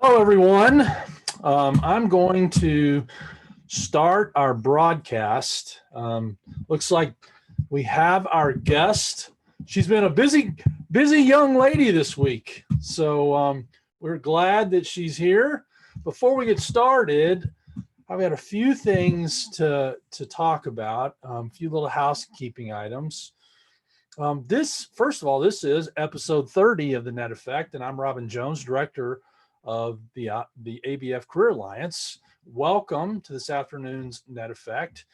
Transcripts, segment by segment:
Hello, everyone. I'm going to start our broadcast. Looks like we have our guest. She's been a busy young lady this week, so we're glad that she's here. Before we get started, I've got a few things to talk about, a few little housekeeping items. First of all, this is episode 30 of the Net Effect, and I'm Robin Jones, director of the ABF Career Alliance. Welcome to this afternoon's Net Effect.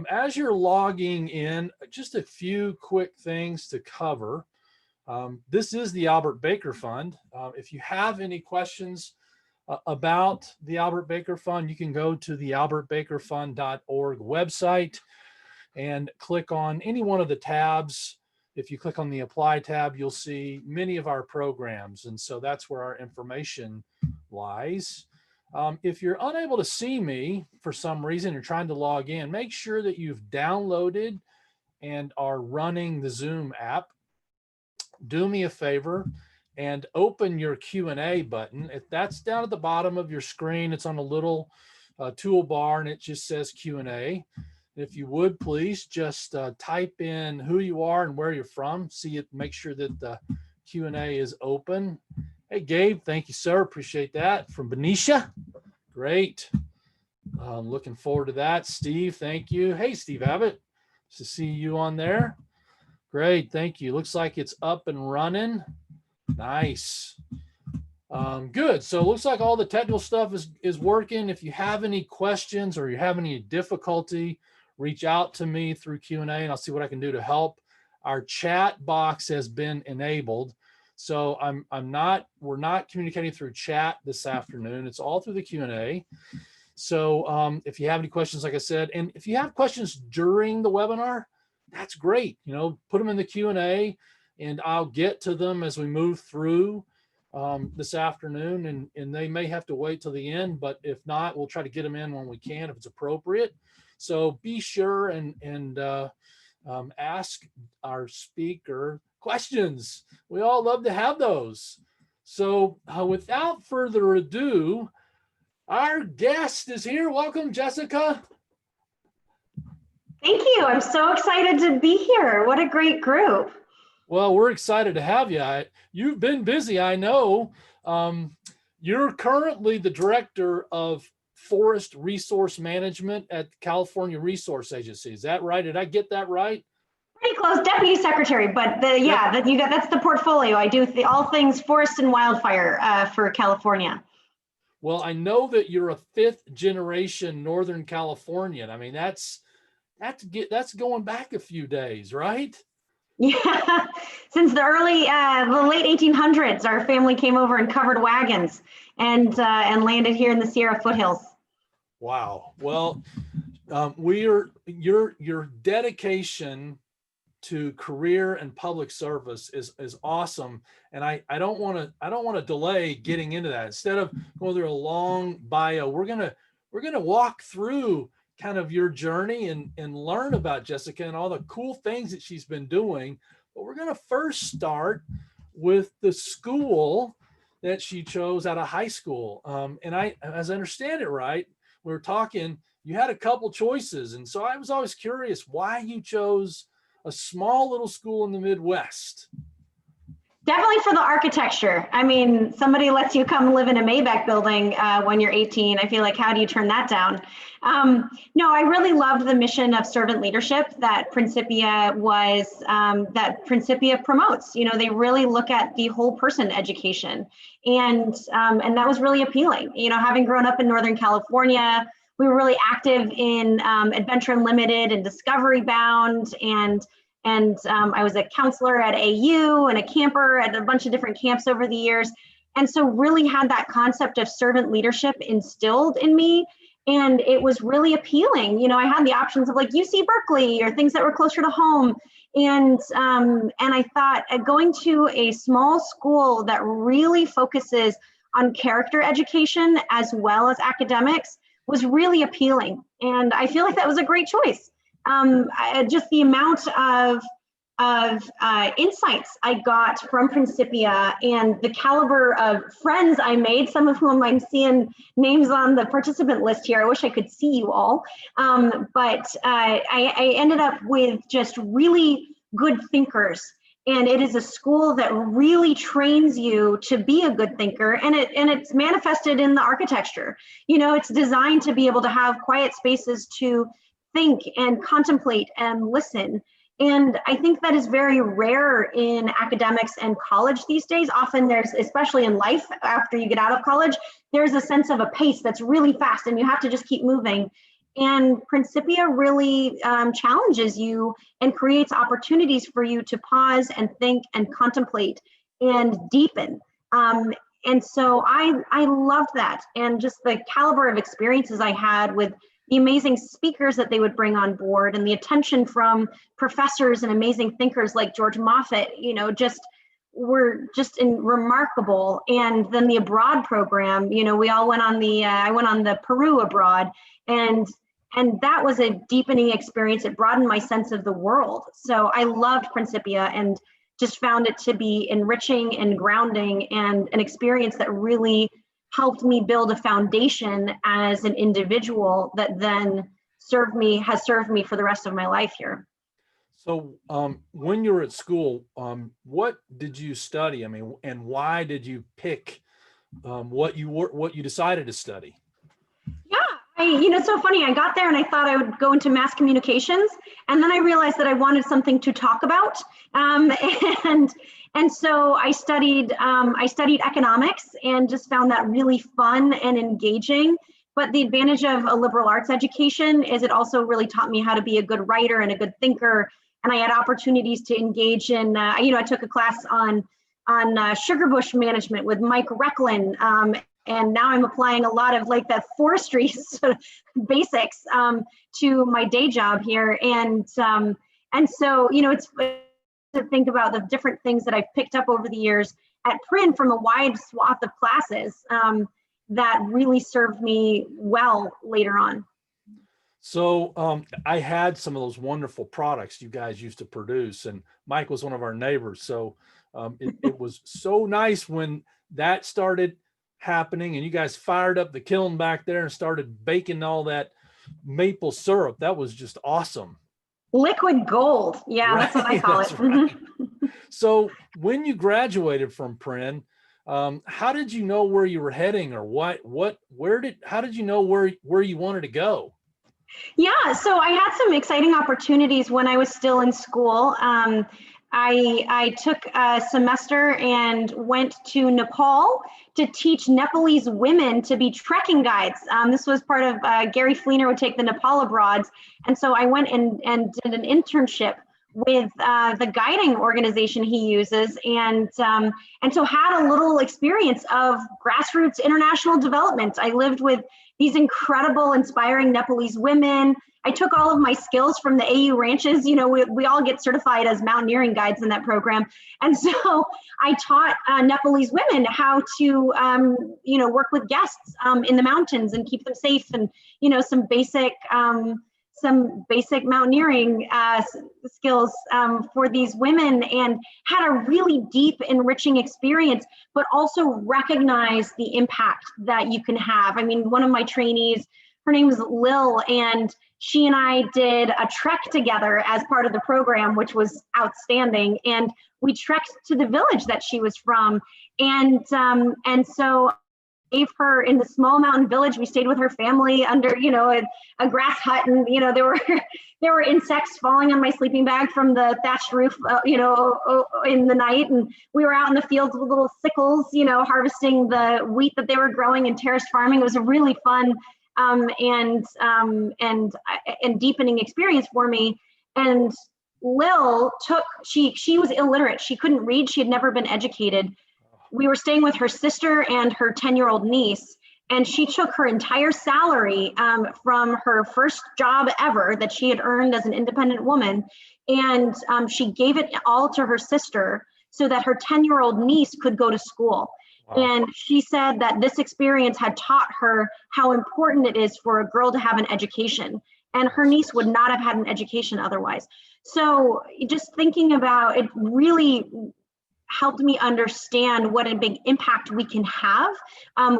As you're logging in, just a few quick things to cover. This is the Albert Baker Fund. If you have any questions about the Albert Baker Fund, you can go to the albertbakerfund.org website and click on any one of the tabs. If you click on the Apply tab, you'll see many of our programs, and so that's where our information lies. If you're unable to see me for some reason, you're trying to log in, make sure that you've downloaded and are running the Zoom app. Do me a favor and open your Q&A button. If that's down at the bottom of your screen, it's on a little toolbar, and it just says Q&A. If you would, please just type in who you are and where you're from. Make sure that the Q&A is open. Hey, Gabe, thank you, sir. Appreciate that. From Benicia, great. Looking forward to that. Steve, thank you. Hey, Steve Abbott, nice to see you on there. Great, thank you. Looks like it's up and running. Nice. Good. So it looks like all the technical stuff is working. If you have any questions or you have any difficulty, reach out to me through Q&A and I'll see what I can do to help. Our chat box has been enabled. So we're not communicating through chat this afternoon. It's all through the Q&A. So if you have any questions, like I said, and if you have questions during the webinar, that's great. Put them in the Q&A and I'll get to them as we move through this afternoon, and they may have to wait till the end, but if not, we'll try to get them in when we can if it's appropriate. So be sure and ask our speaker questions. We all love to have those. So without further ado, our guest is here. Welcome, Jessica. Thank you. I'm so excited to be here. What a great group. Well, we're excited to have you. You've been busy, I know. You're currently the director of Forest Resource Management at California Resource Agency. Is that right? Did I get that right? Pretty close, deputy secretary, but that's the portfolio. I do all things forest and wildfire for California. Well, I know that you're a fifth generation Northern Californian. I mean, that's going back a few days, right? Yeah, since the late 1800s, our family came over and covered wagons and landed here in the Sierra foothills. Wow. Well, your dedication to career and public service is awesome, and I don't want to delay getting into that. Instead of going through a long bio, we're gonna walk through kind of your journey and learn about Jessica and all the cool things that she's been doing. But we're going to first start with the school that she chose out of high school. And as I understand it right, we were talking, you had a couple choices. And so I was always curious why you chose a small little school in the Midwest. Definitely for the architecture. I mean, somebody lets you come live in a Maybach building when you're 18. I feel like, how do you turn that down? No, I really loved the mission of servant leadership that Principia promotes. They really look at the whole person education, and that was really appealing. Having grown up in Northern California, we were really active in Adventure Unlimited and Discovery Bound, and I was a counselor at AU and a camper at a bunch of different camps over the years. And so really had that concept of servant leadership instilled in me. And it was really appealing. I had the options of like UC Berkeley or things that were closer to home. And I thought going to a small school that really focuses on character education as well as academics was really appealing. And I feel like that was a great choice. Just the amount of insights I got from Principia and the caliber of friends I made, some of whom I'm seeing names on the participant list here. I wish I could see you all. But I ended up with just really good thinkers. And it is a school that really trains you to be a good thinker, and it's manifested in the architecture. You know, it's designed to be able to have quiet spaces to think and contemplate and listen. And I think that is very rare in academics and college these days. Often there's, especially in life after you get out of college, there's a sense of a pace that's really fast and you have to just keep moving. And Principia really challenges you and creates opportunities for you to pause and think and contemplate and deepen. And so I loved that. And just the caliber of experiences I had with the amazing speakers that they would bring on board and the attention from professors and amazing thinkers like George Moffett, you know, were just remarkable. And then the abroad program, you know, we all went on I went on the Peru abroad, and that was a deepening experience. It broadened my sense of the world. So I loved Principia and just found it to be enriching and grounding and an experience that really helped me build a foundation as an individual that then has served me for the rest of my life here. So when you were at school, what did you study? I mean, and why did you pick what you decided to study? Yeah, it's so funny. I got there and I thought I would go into mass communications, and then I realized that I wanted something to talk about. And so I studied economics and just found that really fun and engaging. But the advantage of a liberal arts education is it also really taught me how to be a good writer and a good thinker. And I had opportunities to engage in, I took a class on sugar bush management with Mike Recklin. And now I'm applying a lot of like that forestry sort of basics to my day job here. And so, it's to think about the different things that I've picked up over the years at Prin from a wide swath of classes that really served me well later on. So I had some of those wonderful products you guys used to produce, and Mike was one of our neighbors. So it was so nice when that started happening and you guys fired up the kiln back there and started baking all that maple syrup. That was just awesome. Liquid gold. Yeah, right. That's what I call it. Right. So when you graduated from Prin, how did you know where you were heading, or how did you know where you wanted to go? Yeah, so I had some exciting opportunities when I was still in school. I took a semester and went to Nepal to teach Nepalese women to be trekking guides. This was part of Gary Fleener would take the Nepal abroads. And so I went and did an internship with the guiding organization he uses, and so had a little experience of grassroots international development. I lived with these incredible, inspiring Nepalese women. I took all of my skills from the AU ranches. We all get certified as mountaineering guides in that program. And so I taught Nepalese women how to, work with guests in the mountains and keep them safe, and, some basic mountaineering skills for these women, and had a really deep, enriching experience, but also recognize the impact that you can have. I mean, one of my trainees, her name is Lil, and she and I did a trek together as part of the program, which was outstanding. And we trekked to the village that she was from. And so gave her in the small mountain village. We stayed with her family under, a grass hut, and there were insects falling on my sleeping bag from the thatched roof, in the night. And we were out in the fields with little sickles, harvesting the wheat that they were growing in terraced farming. It was a really fun and deepening experience for me. And Lil she was illiterate. She couldn't read. She had never been educated. We were staying with her sister and her 10-year-old niece, and she took her entire salary from her first job ever that she had earned as an independent woman, and she gave it all to her sister so that her 10-year-old niece could go to school. Wow. And she said that this experience had taught her how important it is for a girl to have an education. and her niece would not have had an education otherwise. So just thinking about it really helped me understand what a big impact we can have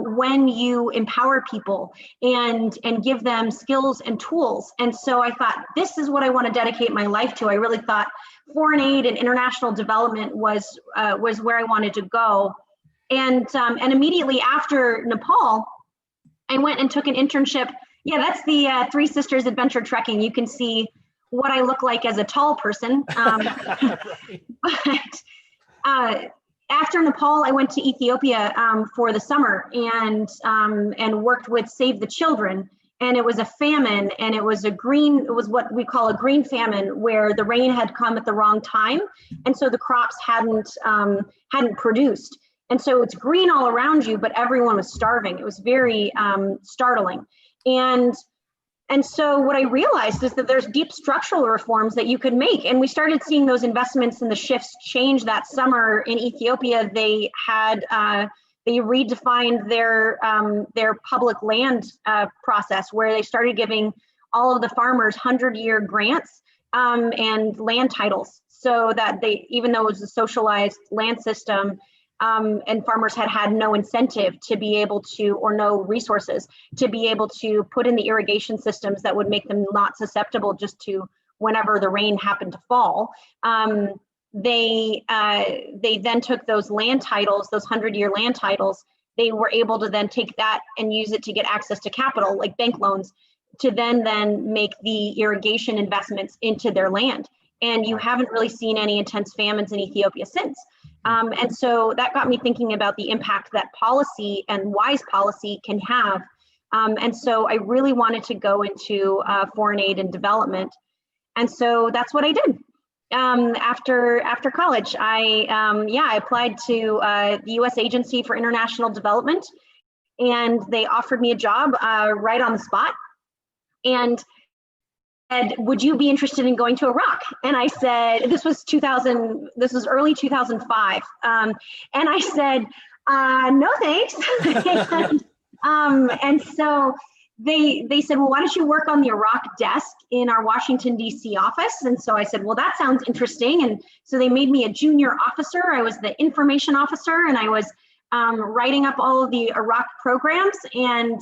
when you empower people and give them skills and tools. And so I thought, this is what I want to dedicate my life to. I really thought foreign aid and international development was where I wanted to go. And immediately after Nepal, I went and took an internship. Yeah, that's the Three Sisters Adventure Trekking. You can see what I look like as a tall person. Right. But after Nepal, I went to Ethiopia for the summer and worked with Save the Children. And it was a famine, and it was what we call a green famine, where the rain had come at the wrong time, and so the crops hadn't produced. And so it's green all around you, but everyone was starving. It was very startling. And so what I realized is that there's deep structural reforms that you could make. And we started seeing those investments and the shifts change that summer in Ethiopia. They redefined their public land process, where they started giving all of the farmers 100-year grants and land titles, so that even though it was a socialized land system, and farmers had no incentive to be able to, or no resources to be able to put in the irrigation systems that would make them not susceptible just to whenever the rain happened to fall. They then took those land titles, those 100-year land titles. They were able to then take that and use it to get access to capital, like bank loans, to then make the irrigation investments into their land. And you haven't really seen any intense famines in Ethiopia since. And so that got me thinking about the impact that policy and wise policy can have. And so I really wanted to go into foreign aid and development. And so that's what I did. After college, I applied to the U.S. Agency for International Development, and they offered me a job right on the spot. And would you be interested in going to Iraq? And I said, this was early 2005. And I said, no, thanks. And so they said, well, why don't you work on the Iraq desk in our Washington, D.C. office? And so I said, well, that sounds interesting. And so they made me a junior officer. I was the information officer, and I was writing up all of the Iraq programs and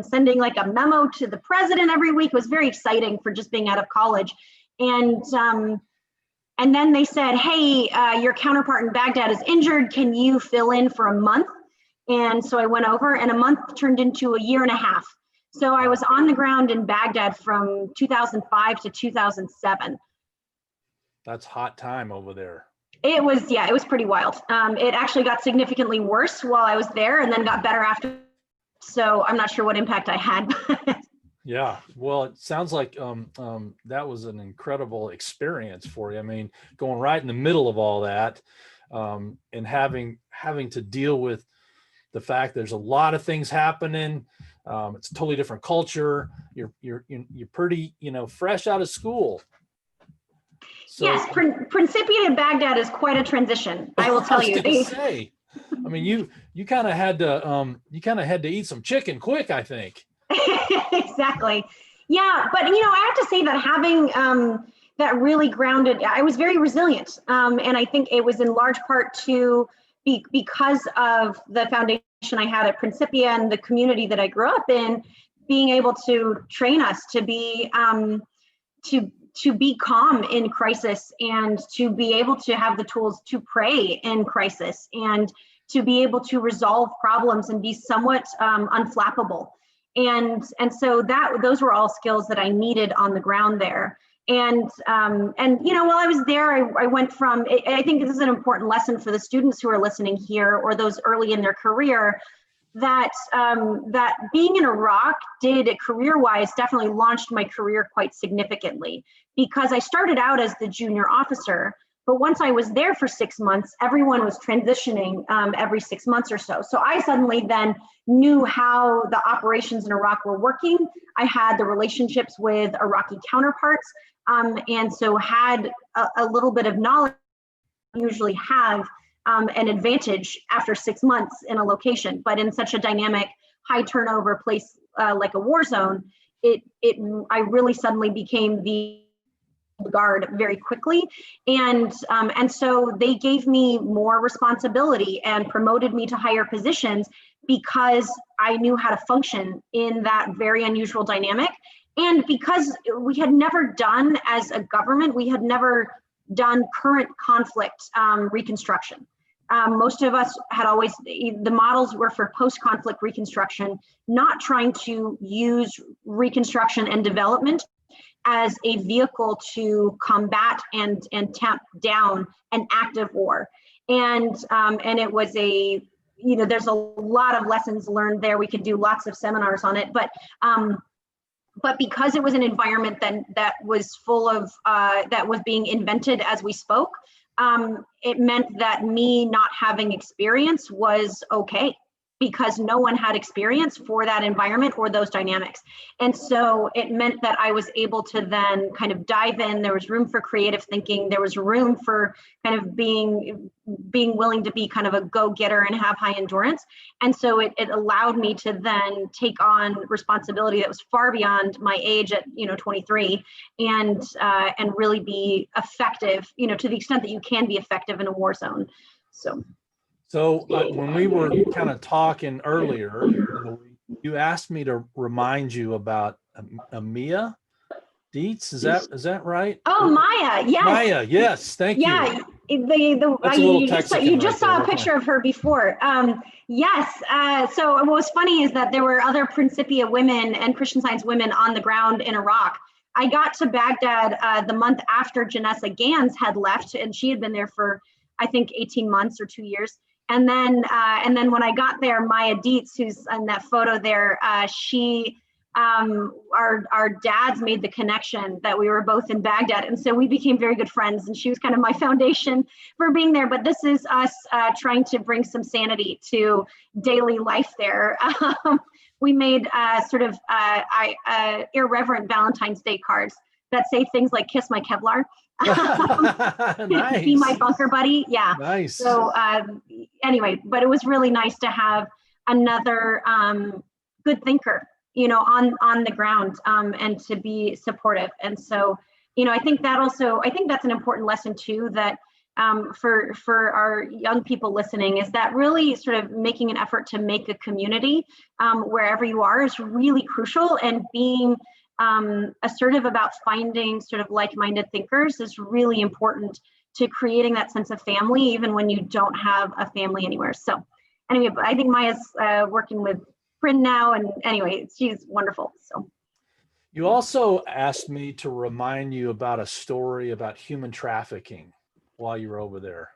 sending like a memo to the president every week. It was very exciting for just being out of college. And then they said, hey, your counterpart in Baghdad is injured. Can you fill in for a month? And so I went over, and a month turned into a year and a half. So I was on the ground in Baghdad from 2005 to 2007. That's hot time over there. It was pretty wild. It actually got significantly worse while I was there, and then got better after. So I'm not sure what impact I had. Yeah, well, it sounds like that was an incredible experience for you. I mean, going right in the middle of all that, and having to deal with the fact there's a lot of things happening. It's a totally different culture. You're pretty, fresh out of school. So, yes, Principia to Baghdad is quite a transition, I will tell you. I mean, you kind of had to eat some chicken quick, I think. Exactly. Yeah, but I have to say that having that really grounded, I was very resilient, and I think it was in large part because of the foundation I had at Principia and the community that I grew up in, being able to train us to be calm in crisis, and to be able to have the tools to pray in crisis, and to be able to resolve problems and be somewhat unflappable. And so those were all skills that I needed on the ground there. And while I was there, I went from, I think this is an important lesson for the students who are listening here, or those early in their career, that being in Iraq career-wise definitely launched my career quite significantly, because I started out as the junior officer, but once I was there for 6 months, everyone was transitioning every 6 months or so. So I suddenly then knew how the operations in Iraq were working. I had the relationships with Iraqi counterparts, and so had a little bit of knowledge. Usually have an advantage after 6 months in a location, but in such a dynamic, high turnover place like a war zone, I really suddenly became the guard very quickly. And so they gave me more responsibility and promoted me to higher positions because I knew how to function in that very unusual dynamic. And because we had never done, as a government, we had never done current conflict reconstruction. Most of us had always, the models were for post-conflict reconstruction, not trying to use reconstruction and development as a vehicle to combat and tamp down an active war. And it was there's a lot of lessons learned there. We could do lots of seminars on it, but because it was an environment that was full of, that was being invented as we spoke, it meant that me not having experience was okay, because no one had experience for that environment or those dynamics. And so it meant that I was able to then kind of dive in. There was room for creative thinking. There was room for kind of being willing to be kind of a go-getter and have high endurance. And so it allowed me to then take on responsibility that was far beyond my age at 23, and really be effective, to the extent that you can be effective in a war zone. So when we were kind of talking earlier, you asked me to remind you about Mia Dietz. Is that right? Oh, Maya, yes. Maya, yes. Thank you. Yeah, you just saw a picture of her before. Yes. So what was funny is that there were other Principia women and Christian Science women on the ground in Iraq. I got to Baghdad the month after Janessa Gans had left, and she had been there for, I think, 18 months or 2 years. And then when I got there, Maya Dietz, who's in that photo there, our dads made the connection that we were both in Baghdad. And so we became very good friends, and she was kind of my foundation for being there. But this is us trying to bring some sanity to daily life there. We made sort of irreverent Valentine's Day cards that say things like "Kiss my Kevlar." Nice. Be my bunker buddy. Yeah. Nice. So anyway, but it was really nice to have another good thinker, on the ground, and to be supportive. And so, I think that's an important lesson too, that for our young people listening, is that really sort of making an effort to make a community wherever you are is really crucial, and being assertive about finding sort of like-minded thinkers is really important to creating that sense of family, even when you don't have a family anywhere. So anyway, I think Maya's working with Bryn now, and anyway, she's wonderful. So you also asked me to remind you about a story about human trafficking while you were over there.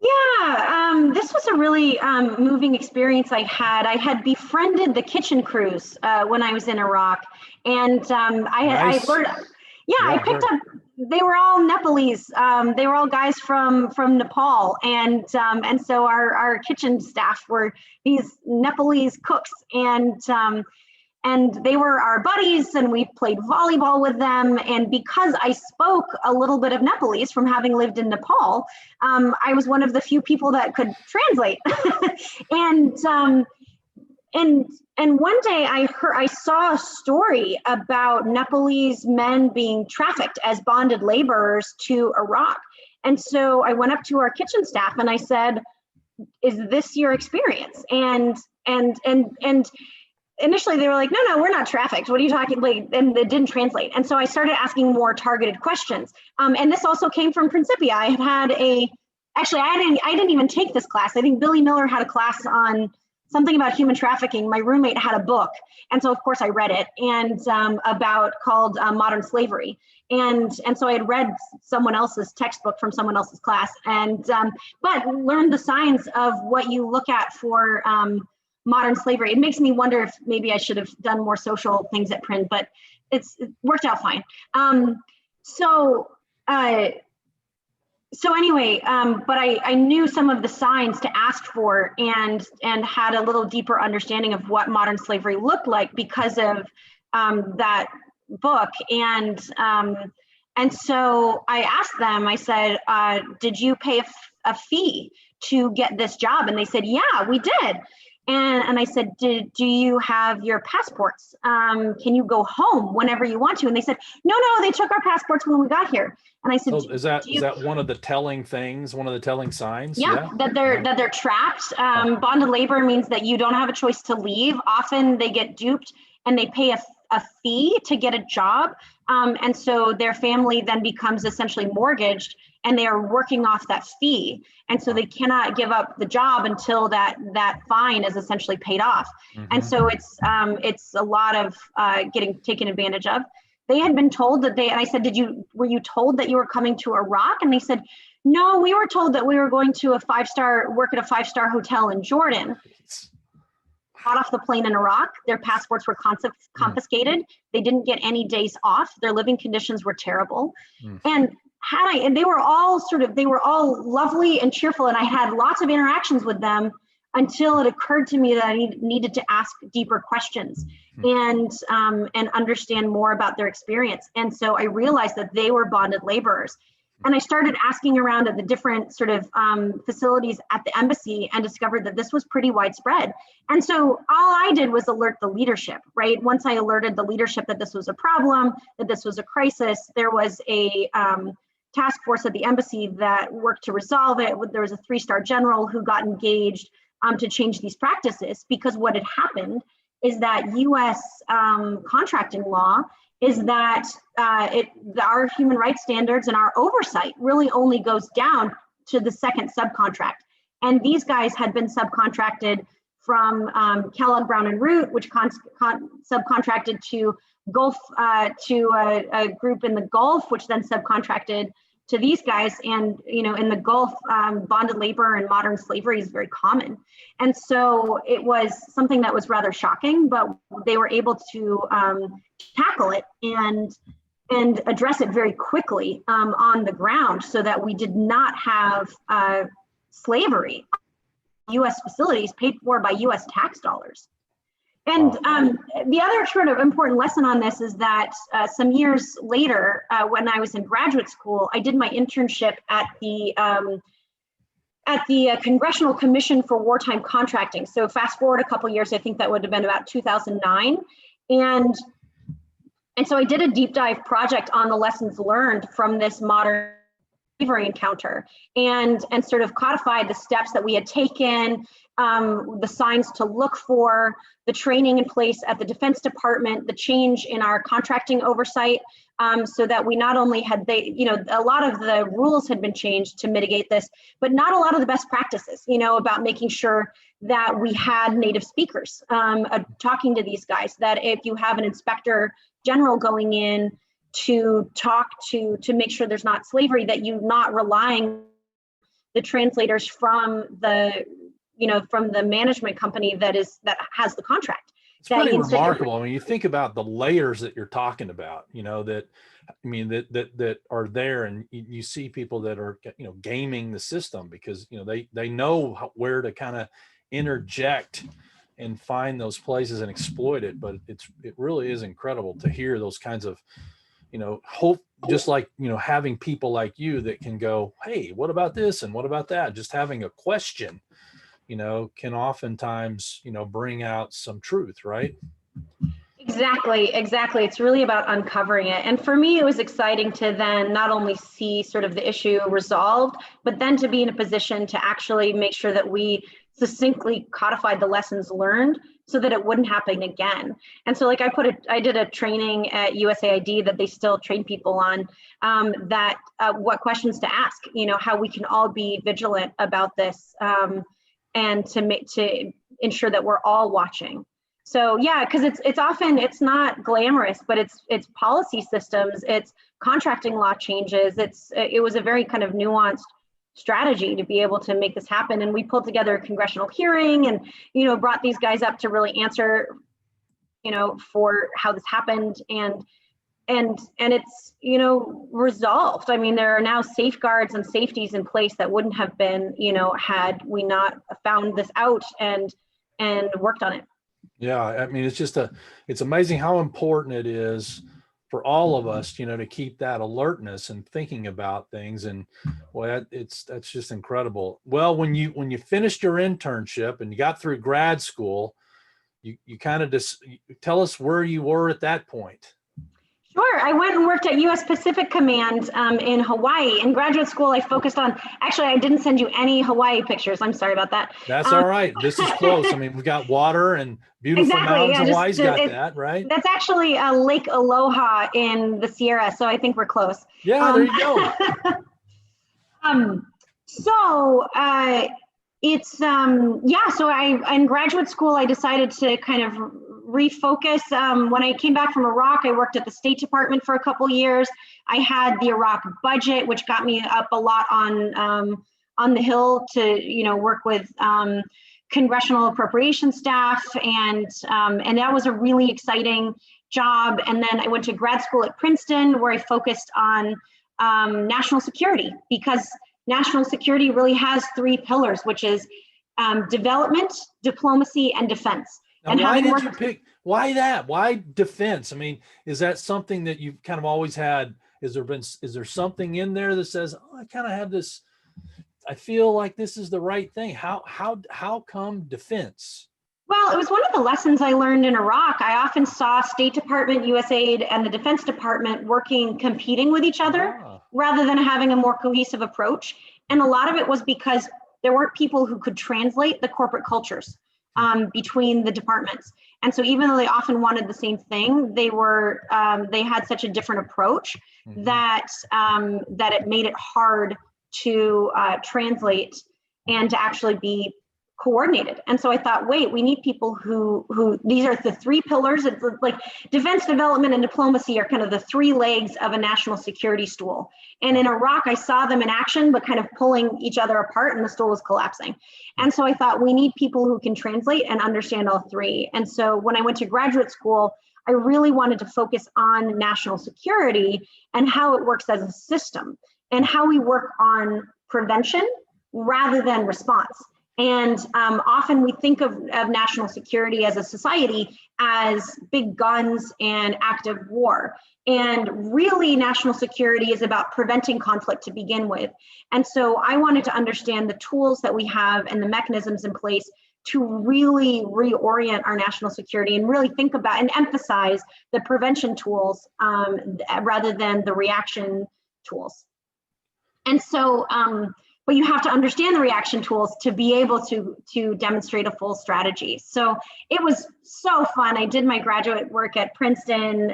Yeah, this was a really moving experience I had. I had befriended the kitchen crews when I was in Iraq, and I learned. Yeah, I picked up. They were all Nepalese. They were all guys from Nepal, and so our kitchen staff were these Nepalese cooks, and they were our buddies, and we played volleyball with them. And because I spoke a little bit of Nepalese from having lived in Nepal, I was one of the few people that could translate. And one day I saw a story about Nepalese men being trafficked as bonded laborers to Iraq. And so I went up to our kitchen staff and I said, "Is this your experience?" And initially they were like, no, we're not trafficked. What are you talking about? And it didn't translate. And so I started asking more targeted questions. And this also came from Principia. I didn't even take this class. I think Billy Miller had a class on something about human trafficking. My roommate had a book. And so of course I read it, and called Modern Slavery. And so I had read someone else's textbook from someone else's class, but learned the signs of what you look at for modern slavery. It makes me wonder if maybe I should have done more social things at Print, but it worked out fine. So anyway, but I knew some of the signs to ask for, and had a little deeper understanding of what modern slavery looked like because of that book. And so I asked them, I said, did you pay a fee to get this job? And they said, yeah, we did. And I said, do you have your passports? Can you go home whenever you want to? And they said, no, they took our passports when we got here. And I said, so is that one of the telling things, one of the telling signs? Yeah, that they're trapped. Bonded labor means that you don't have a choice to leave. Often they get duped and they pay a fee to get a job. And so their family then becomes essentially mortgaged and they are working off that fee. And so they cannot give up the job until that fine is essentially paid off. And so it's a lot of getting taken advantage of. They had been told that and I said, were you told that you were coming to Iraq? And they said, no, we were told that we were going to work at a five-star hotel in Jordan. Got off the plane in Iraq. Their passports were confiscated. They didn't get any days off. Their living conditions were terrible. And they were all lovely and cheerful. And I had lots of interactions with them until it occurred to me that I needed to ask deeper questions and understand more about their experience. And so I realized that they were bonded laborers. And I started asking around at the different facilities at the embassy and discovered that this was pretty widespread. And so all I did was alert the leadership, right? Once I alerted the leadership that this was a problem, that this was a crisis, there was a task force at the embassy that worked to resolve it. There was a 3-star general who got engaged to change these practices, because what had happened is that U.S. Contracting law is that our human rights standards and our oversight really only goes down to the second subcontract. And these guys had been subcontracted from Kellogg Brown and Root, which subcontracted to Gulf, to a group in the Gulf, which then subcontracted to these guys. And in the Gulf, bonded labor and modern slavery is very common. And so it was something that was rather shocking, but they were able to tackle it and address it very quickly on the ground, so that we did not have slavery U.S. facilities paid for by U.S. tax dollars. And the other sort of important lesson on this is that some years later, when I was in graduate school, I did my internship at the Congressional Commission for Wartime Contracting. So fast forward a couple years, I think that would have been about 2009. And so I did a deep dive project on the lessons learned from this modern slavery encounter, and sort of codified the steps that we had taken, the signs to look for, the training in place at the Defense Department, the change in our contracting oversight, so that we not only had a lot of the rules had been changed to mitigate this, but not a lot of the best practices, about making sure that we had native speakers talking to these guys, that if you have an inspector general going in to talk to make sure there's not slavery, that you're not relying the translators from the management company that has the contract. It's pretty remarkable. I mean, you think about the layers that you're talking about, that are there, and you see people that are, gaming the system because, they know where to kind of interject and find those places and exploit it. But it really is incredible to hear those kinds of, hope, just like, having people like you that can go, hey, what about this? And what about that? Just having a question, can oftentimes, bring out some truth, right? Exactly. It's really about uncovering it. And for me, it was exciting to then not only see sort of the issue resolved, but then to be in a position to actually make sure that we succinctly codified the lessons learned so that it wouldn't happen again. And so I did a training at USAID that they still train people on, what questions to ask, how we can all be vigilant about this, and to ensure that we're all watching. So yeah, because it's not glamorous, but it's policy systems, it's contracting law changes. It was a very kind of nuanced strategy to be able to make this happen. And we pulled together a congressional hearing and, brought these guys up to really answer, for how this happened. And it's, resolved. I mean, there are now safeguards and safeties in place that wouldn't have been, had we not found this out and worked on it. Yeah. I mean, it's amazing how important it is for all of us, to keep that alertness and thinking about things. And well, that's just incredible. Well, when you finished your internship and you got through grad school, you kind of just tell us where you were at that point. Sure. I went and worked at U.S. Pacific Command in Hawaii. In graduate school, I focused on, actually, I didn't send you any Hawaii pictures. I'm sorry about that. That's all right. This is close. I mean, we've got water and beautiful mountains. Yeah, Hawaii's got that, right? That's actually Lake Aloha in the Sierra, so I think we're close. Yeah, there you go. So in graduate school, I decided to kind of refocus. When I came back from Iraq, I worked at the State Department for a couple years. I had the Iraq budget, which got me up a lot on the Hill to, work with Congressional appropriation staff, and that was a really exciting job. And then I went to grad school at Princeton, where I focused on national security, because national security really has three pillars, which is development, diplomacy, and defense. Now, and why did you pick? Why that? Why defense? I mean, is that something that you've kind of always had? Is there something in there that says, oh, I kind of have this, I feel like this is the right thing? How come defense? Well, it was one of the lessons I learned in Iraq. I often saw State Department, USAID, and the Defense Department competing with each other rather than having a more cohesive approach. And a lot of it was because there weren't people who could translate the corporate cultures between the departments. And so even though they often wanted the same thing, they had such a different approach that it made it hard to translate and to actually be coordinated. And so I thought, wait, we need people who these are the three pillars. It's like defense, development, and diplomacy are kind of the three legs of a national security stool. And in Iraq, I saw them in action, but kind of pulling each other apart, and the stool was collapsing. And so I thought, we need people who can translate and understand all three. And so when I went to graduate school, I really wanted to focus on national security and how it works as a system and how we work on prevention rather than response. And often we think of national security as a society as big guns and active war. And really, national security is about preventing conflict to begin with. And so I wanted to understand the tools that we have and the mechanisms in place to really reorient our national security and really think about and emphasize the prevention tools rather than the reaction tools. And so, but you have to understand the reaction tools to be able to demonstrate a full strategy. So it was so fun. I did my graduate work at Princeton.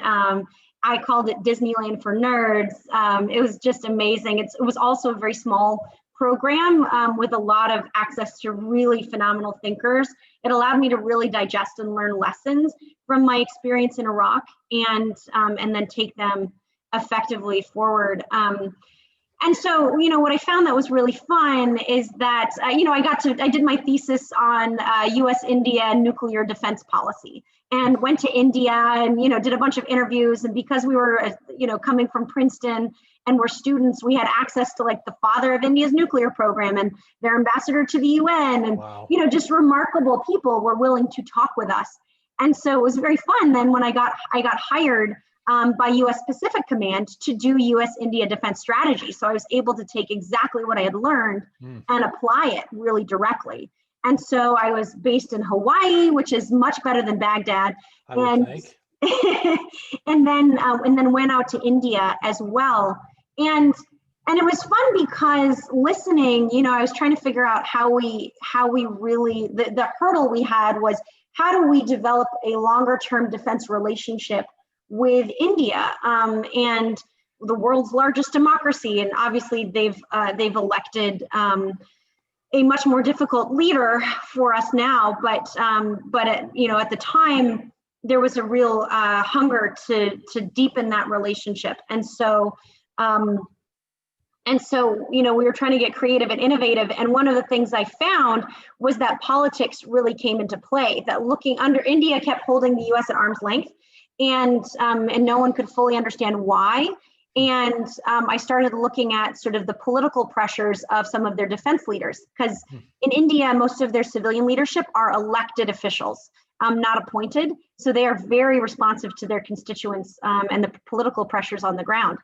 I called it Disneyland for Nerds. It was just amazing. It was also a very small program with a lot of access to really phenomenal thinkers. It allowed me to really digest and learn lessons from my experience in Iraq and then take them effectively forward. And so, what I found that was really fun is that, I did my thesis on US-India nuclear defense policy and went to India and, did a bunch of interviews. And because we were, coming from Princeton and we're students, we had access to like the father of India's nuclear program and their ambassador to the UN. And, wow. Just remarkable people were willing to talk with us. And so it was very fun. Then when I got hired by U.S. Pacific Command to do U.S.-India defense strategy. So I was able to take exactly what I had learned and apply it really directly. And so I was based in Hawaii, which is much better than Baghdad. I would think. and then went out to India as well. And it was fun because listening, I was trying to figure out how we really, the hurdle we had was how do we develop a longer term defense relationship with India and the world's largest democracy, and obviously they've elected a much more difficult leader for us now. But at the time there was a real hunger to deepen that relationship, and so we were trying to get creative and innovative. And one of the things I found was that politics really came into play. That India kept holding the U.S. at arm's length. And no one could fully understand why. And I started looking at sort of the political pressures of some of their defense leaders, because in India, most of their civilian leadership are elected officials. not appointed. So they are very responsive to their constituents and the political pressures on the ground.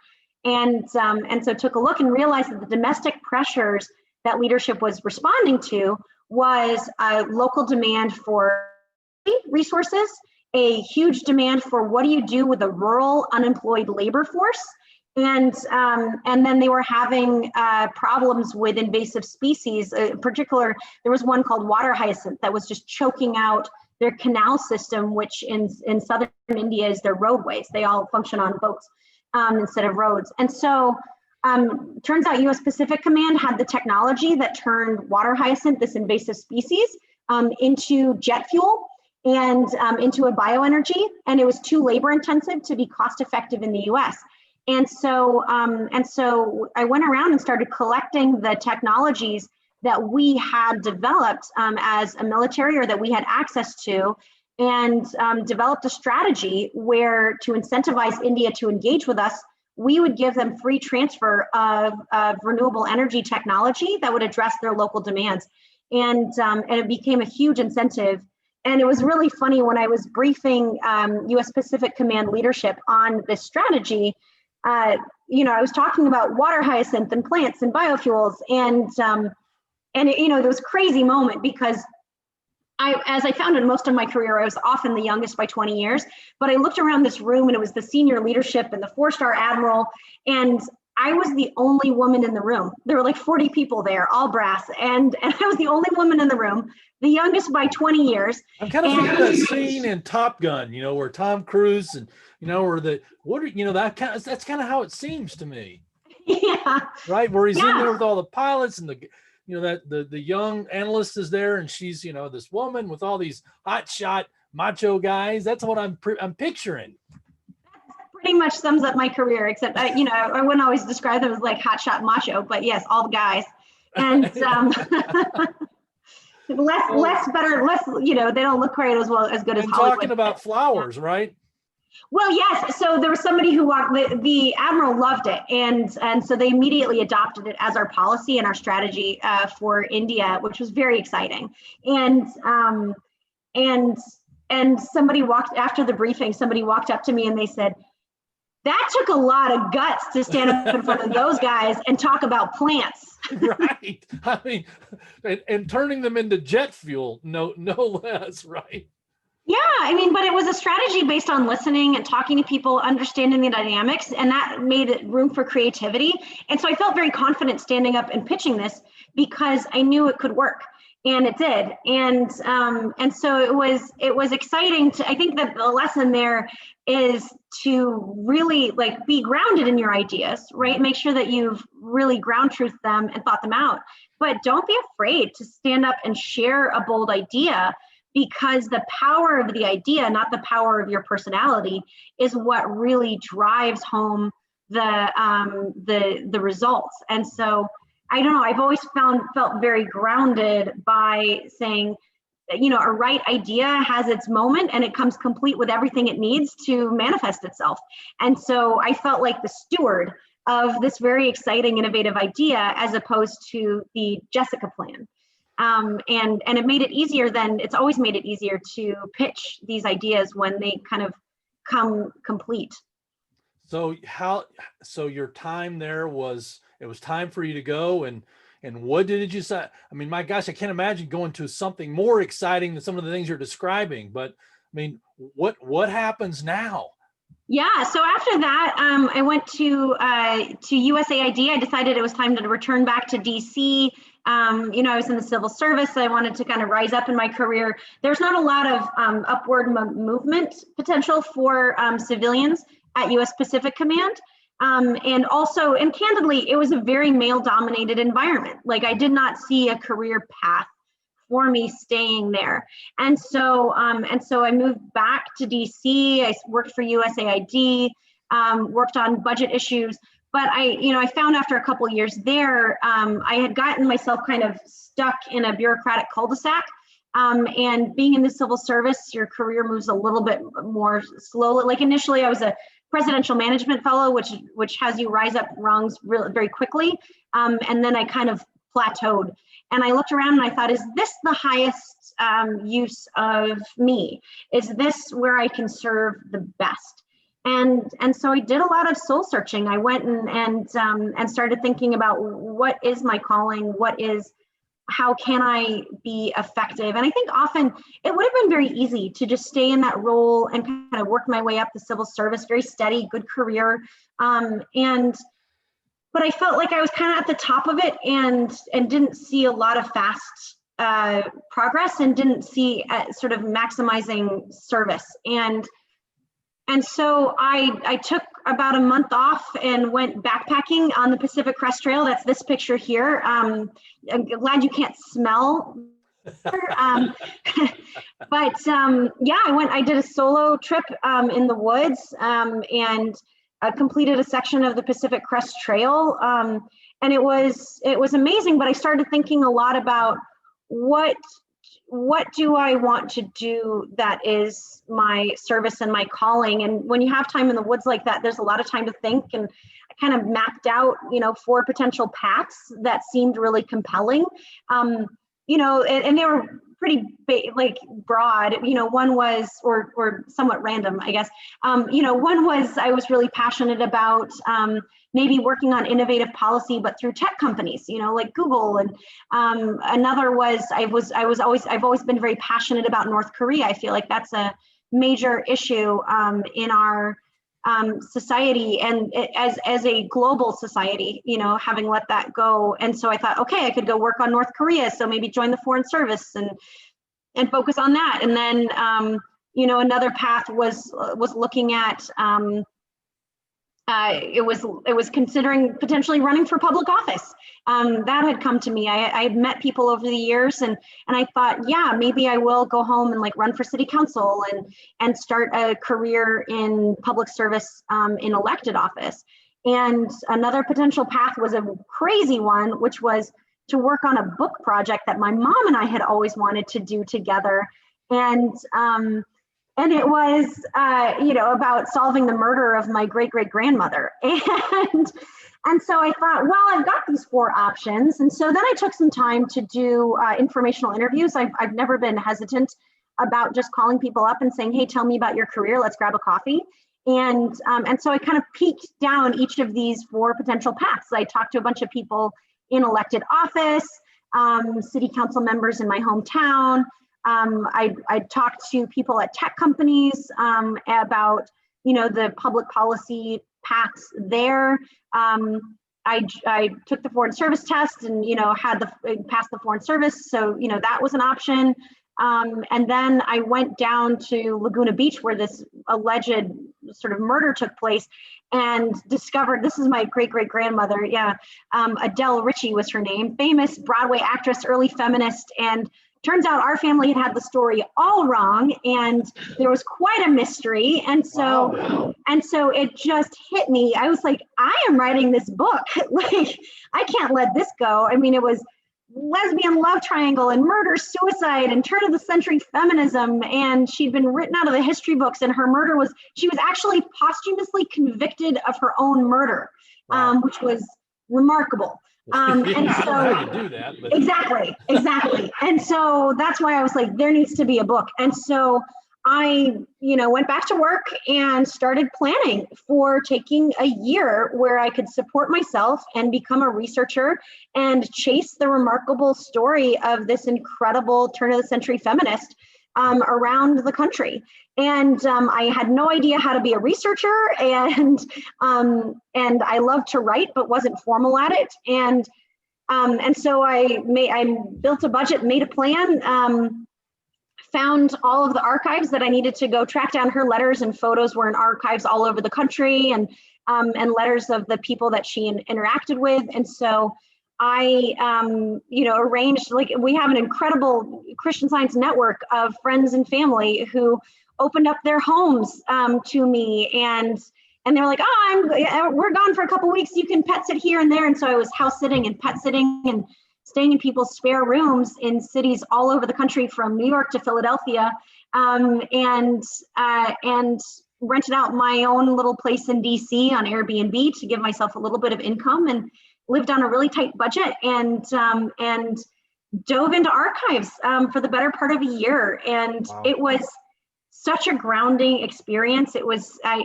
And so took a look and realized that the domestic pressures that leadership was responding to was a local demand for resources, a huge demand for what do you do with a rural unemployed labor force, and then they were having problems with invasive species. In particular, there was one called water hyacinth that was just choking out their canal system, which in southern India is their roadways. They all function on boats instead of roads. And so turns out US Pacific Command had the technology that turned water hyacinth, this invasive species, into jet fuel and into a bioenergy. And it was too labor intensive to be cost effective in the US. And so I went around and started collecting the technologies that we had developed as a military, or that we had access to, and developed a strategy where, to incentivize India to engage with us, we would give them free transfer of renewable energy technology that would address their local demands. And it became a huge incentive. And it was really funny when I was briefing US Pacific Command leadership on this strategy. I was talking about water hyacinth and plants and biofuels, and there was a crazy moment because as I found in most of my career, I was often the youngest by 20 years, but I looked around this room and it was the senior leadership and the 4-star admiral, and I was the only woman in the room. There were like 40 people there, all brass, and I was the only woman in the room, the youngest by 20 years. I'm kind of thinking that scene in Top Gun, where Tom Cruise and, or that's kind of how it seems to me. Yeah. Right. Where he's in there with all the pilots and the young analyst is there, and she's, this woman with all these hotshot macho guys. That's what I'm picturing. Pretty much sums up my career, except I wouldn't always describe them as like hotshot macho, but yes, all the guys. And less better, they don't look quite as good as Hollywood. Talking about flowers, right? Well, yes. So there was somebody who walked, the admiral loved it. And so they immediately adopted it as our policy and our strategy for India, which was very exciting. And somebody after the briefing, somebody walked up to me and they said, that took a lot of guts to stand up in front of those guys and talk about plants. Right. I mean, and turning them into jet fuel, no less, right? Yeah, but it was a strategy based on listening and talking to people, understanding the dynamics, and that made it room for creativity. And so I felt very confident standing up and pitching this because I knew it could work, and it did. And so it was exciting I think that the lesson there is to really be grounded in your ideas, right? Make sure that you've really ground truthed them and thought them out, but don't be afraid to stand up and share a bold idea, because the power of the idea, not the power of your personality, is what really drives home the results. And so I don't know, I've always felt very grounded by saying, a right idea has its moment and it comes complete with everything it needs to manifest itself. And so I felt like the steward of this very exciting, innovative idea, as opposed to the Jessica plan. And it made it easier it's always made it easier to pitch these ideas when they kind of come complete. So your time there it was time for you to go, and what did you say? My gosh, I can't imagine going to something more exciting than some of the things you're describing, but what happens now? Yeah, so after that, I went to USAID. I decided it was time to return back to DC. I was in the civil service. I wanted to kind of rise up in my career. There's not a lot of upward movement potential for civilians at US Pacific Command. And candidly, it was a very male-dominated environment. I did not see a career path for me staying there. And so I moved back to DC. I worked for USAID, worked on budget issues. But I found after a couple of years there, I had gotten myself kind of stuck in a bureaucratic cul-de-sac. And being in the civil service, your career moves a little bit more slowly. Initially, I was a presidential management fellow, which has you rise up rungs really very quickly. And then I kind of plateaued. And I looked around and I thought, is this the highest use of me? Is this where I can serve the best? And so I did a lot of soul searching. I went and started thinking about what is my calling, how can I be effective? And I think often it would have been very easy to just stay in that role and kind of work my way up the civil service, very steady, good career. But I felt like I was kind of at the top of it and didn't see a lot of fast progress and didn't see sort of maximizing service. And so I took about a month off and went backpacking on the Pacific Crest Trail. That's this picture here. I'm glad you can't smell. But yeah, I did a solo trip in the woods and completed a section of the Pacific Crest Trail. And it was amazing, but I started thinking a lot about what do I want to do that is my service and my calling. And when you have time in the woods like that, there's a lot of time to think. And I kind of mapped out, 4 potential paths that seemed really compelling. And they were pretty broad. One was, or somewhat random, I guess. One was I was really passionate about maybe working on innovative policy, but through tech companies, like Google. And another was I've always been very passionate about North Korea. I feel like that's a major issue in our society, and as a global society, having let that go. And so I thought, okay, I could go work on North Korea. So maybe join the Foreign Service and focus on that. And then, another path was looking at, it was considering potentially running for public office. That had come to me. I had met people over the years, and I thought, yeah, maybe I will go home and run for city council and start a career in public service in elected office. And another potential path was a crazy one, which was to work on a book project that my mom and I had always wanted to do together. And it was, about solving the murder of my great-great-grandmother. And so I thought, well, I've got these 4 options. And so then I took some time to do informational interviews. I've never been hesitant about just calling people up and saying, hey, tell me about your career. Let's grab a coffee. And so I kind of peeked down each of these 4 potential paths. I talked to a bunch of people in elected office, city council members in my hometown. I talked to people at tech companies about, the public policy paths there. I took the Foreign Service test and, passed the Foreign Service. So, that was an option. And then I went down to Laguna Beach where this alleged sort of murder took place and discovered, this is my great-great-grandmother. Yeah. Adele Ritchie was her name, famous Broadway actress, early feminist. And turns out our family had the story all wrong, and there was quite a mystery. And so, wow. And so it just hit me. I was like, I am writing this book. I can't let this go. I mean, it was lesbian love triangle and murder, suicide, and turn of the century feminism. And she'd been written out of the history books, and her murder she was actually posthumously convicted of her own murder, wow. Which was remarkable. And so, I don't know how you do that, but. Exactly. And so that's why I was like, there needs to be a book. And so I, went back to work and started planning for taking a year where I could support myself and become a researcher and chase the remarkable story of this incredible turn of the century feminist around the country. And I had no idea how to be a researcher, and I loved to write, but wasn't formal at it. And so I built a budget, made a plan, found all of the archives that I needed to go track down. Her letters and photos were in archives all over the country, and letters of the people that she interacted with. And so I, arranged, we have an incredible Christian Science network of friends and family who opened up their homes to me, and they're like, oh, we're gone for a couple weeks. You can pet sit here and there. And so I was house sitting and pet sitting and staying in people's spare rooms in cities all over the country, from New York to Philadelphia, and rented out my own little place in DC on Airbnb to give myself a little bit of income, and lived on a really tight budget, and dove into archives for the better part of a year. And Wow. it was such a grounding experience. It was, I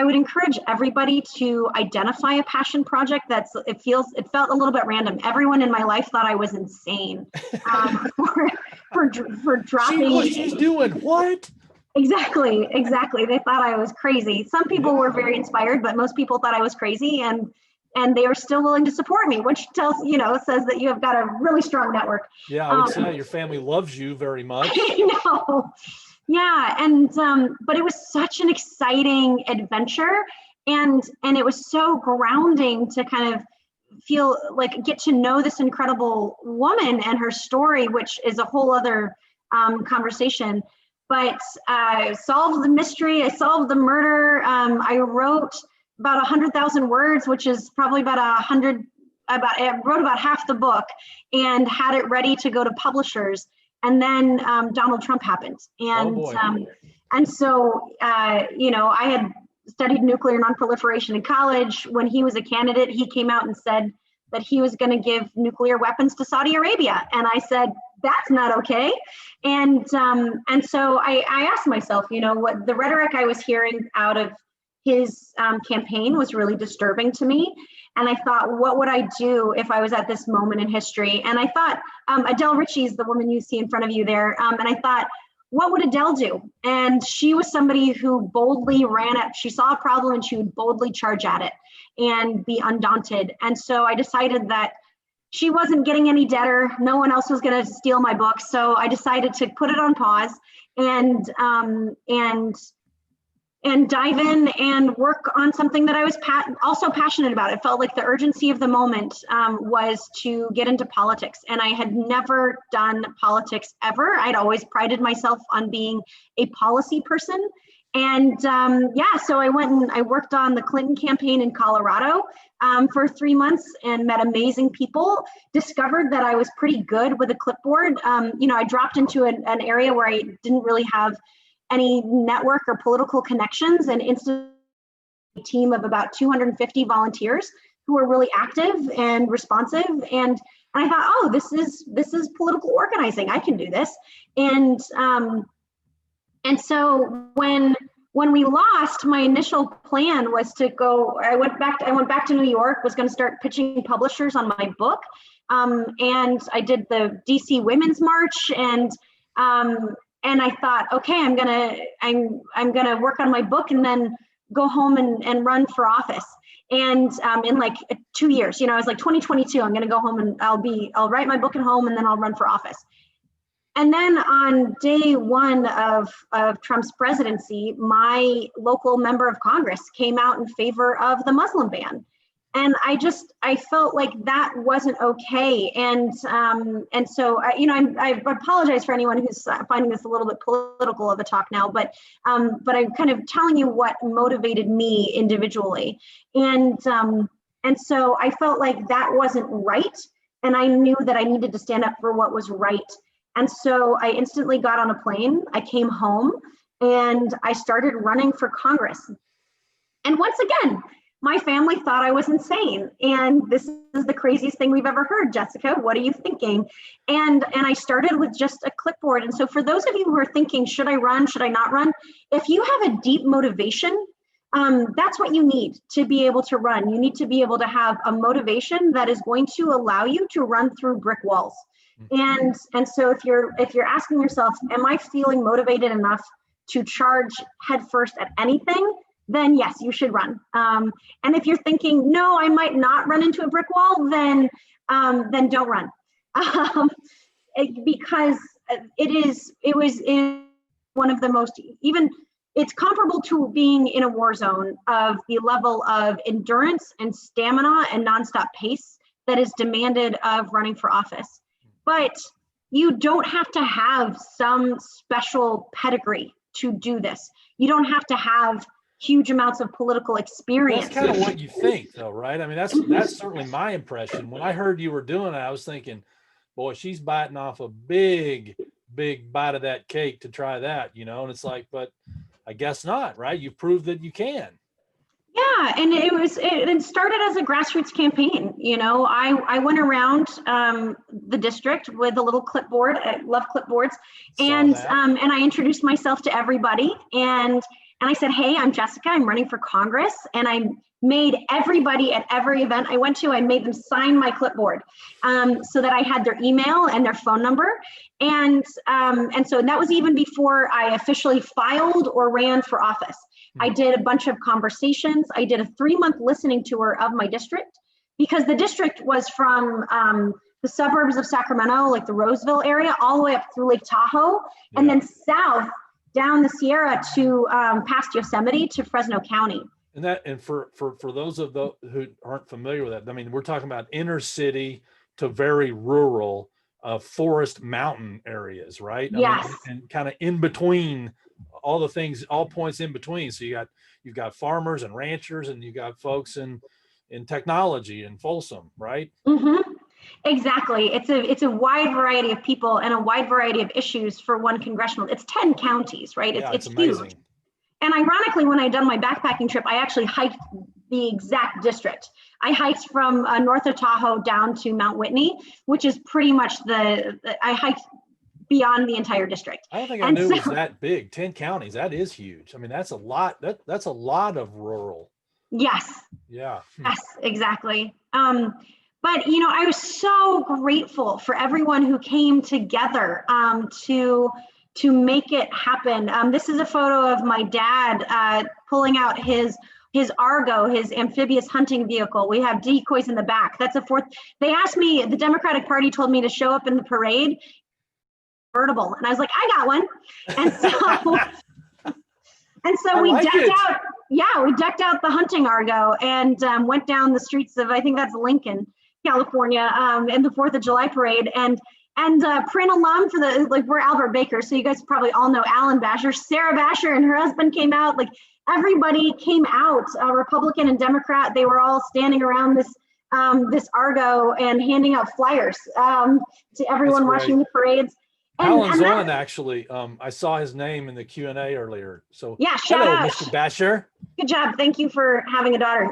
would encourage everybody to identify a passion project it felt a little bit random. Everyone in my life thought I was insane for dropping. What she's doing, what? Exactly. They thought I was crazy. Some people were very inspired, but most people thought I was crazy, and they were still willing to support me, which says that you have got a really strong network. Yeah, I would say your family loves you very much. I know. Yeah, and but it was such an exciting adventure, and it was so grounding to kind of feel like get to know this incredible woman and her story, which is a whole other conversation. But I solved the mystery. I solved the murder. I wrote about 100,000 words, which is probably I wrote about half the book and had it ready to go to publishers. And then Donald Trump happened. And so, I had studied nuclear non-proliferation in college. When he was a candidate, he came out and said that he was going to give nuclear weapons to Saudi Arabia. And I said, that's not okay. And so I asked myself, what the rhetoric I was hearing out of his campaign was really disturbing to me. And I thought, what would I do if I was at this moment in history? And I thought, Adele Ritchie is the woman you see in front of you there. And I thought, what would Adele do? And she was somebody who boldly she saw a problem and she would boldly charge at it and be undaunted. And so I decided that she wasn't getting any deader. No one else was going to steal my book. So I decided to put it on pause and dive in and work on something that I was also passionate about. It felt like the urgency of the moment was to get into politics. And I had never done politics ever. I'd always prided myself on being a policy person. And so I went and I worked on the Clinton campaign in Colorado for 3 months and met amazing people, discovered that I was pretty good with a clipboard. I dropped into an area where I didn't really have any network or political connections, and instantly a team of about 250 volunteers who were really active and responsive. And I thought, oh, this is political organizing. I can do this. And so when we lost, my initial plan was to go. I went back to New York. Was going to start pitching publishers on my book, and I did the DC Women's March, and I thought, okay, I'm gonna work on my book and then go home and run for office. And in like 2 years, I was like 2022, I'm gonna go home and I'll write my book at home and then I'll run for office. And then on day one of Trump's presidency, my local member of Congress came out in favor of the Muslim ban. And I felt like that wasn't okay. And so, I apologize for anyone who's finding this a little bit political of a talk now, but I'm kind of telling you what motivated me individually. And so I felt like that wasn't right. And I knew that I needed to stand up for what was right. And so I instantly got on a plane. I came home and I started running for Congress. And once again, my family thought I was insane. And this is the craziest thing we've ever heard, Jessica. What are you thinking? And I started with just a clipboard. And so for those of you who are thinking, should I run? Should I not run? If you have a deep motivation, that's what you need to be able to run. You need to be able to have a motivation that is going to allow you to run through brick walls. And so if you're asking yourself, am I feeling motivated enough to charge headfirst at anything? Then yes, you should run. And if you're thinking, no, I might not run into a brick wall, then don't run. Because it was one of the most, even it's comparable to being in a war zone of the level of endurance and stamina and nonstop pace that is demanded of running for office. But you don't have to have some special pedigree to do this. You don't have to have huge amounts of political experience. That's kind of what you think, though, right? I mean, that's certainly my impression. When I heard you were doing it, I was thinking, boy, she's biting off a big bite of that cake to try that, and it's like, but I guess not, right? You've proved that you can. Yeah, and it started as a grassroots campaign. I went around the district with a little clipboard. I love clipboards, and I introduced myself to everybody, and I said, "Hey, I'm Jessica. I'm running for Congress," and I made everybody at every event I went to, I made them sign my clipboard so that I had their email and their phone number, and so that was even before I officially filed or ran for office. I did a bunch of conversations. I did a 3-month listening tour of my district, because the district was from the suburbs of Sacramento, like the Roseville area, all the way up through Lake Tahoe, and then south down the Sierra to past Yosemite to Fresno County. And for those of those who aren't familiar with that, I mean, we're talking about inner city to very rural forest mountain areas, right? Yes. I mean, and kind of in between all the things, all points in between. So you've got farmers and ranchers, and you got folks in technology in Folsom, right? Mm-hmm. Exactly. It's a wide variety of people and a wide variety of issues for one congressional. It's 10 counties, right? It's amazing. Huge. And ironically, when I done my backpacking trip, I actually hiked the exact district. I hiked from north of Tahoe down to Mount Whitney, which is pretty much I hiked beyond the entire district. I don't think I knew it was that big. 10 counties, that is huge. I mean, that's a lot. That's a lot of rural. Yes. Yeah. Yes, exactly. But I was so grateful for everyone who came together to make it happen. This is a photo of my dad pulling out his Argo, his amphibious hunting vehicle. We have decoys in the back. That's a fourth. They asked me, the Democratic Party told me to show up in the parade, convertible, and I was like, I got one. And so we decked out. Yeah, we decked out the hunting Argo and went down the streets of, I think that's Lincoln, California, in the 4th of July parade. And Print alum for we're Albert Baker, so you guys probably all know Alan Basher. Sarah Basher and her husband came out. Like, everybody came out, Republican and Democrat. They were all standing around this Argo and handing out flyers to everyone watching the parades. Alan's on, actually. I saw his name in the Q&A earlier. So yeah, shout hello, out. Mr. Basher. Good job. Thank you for having a daughter.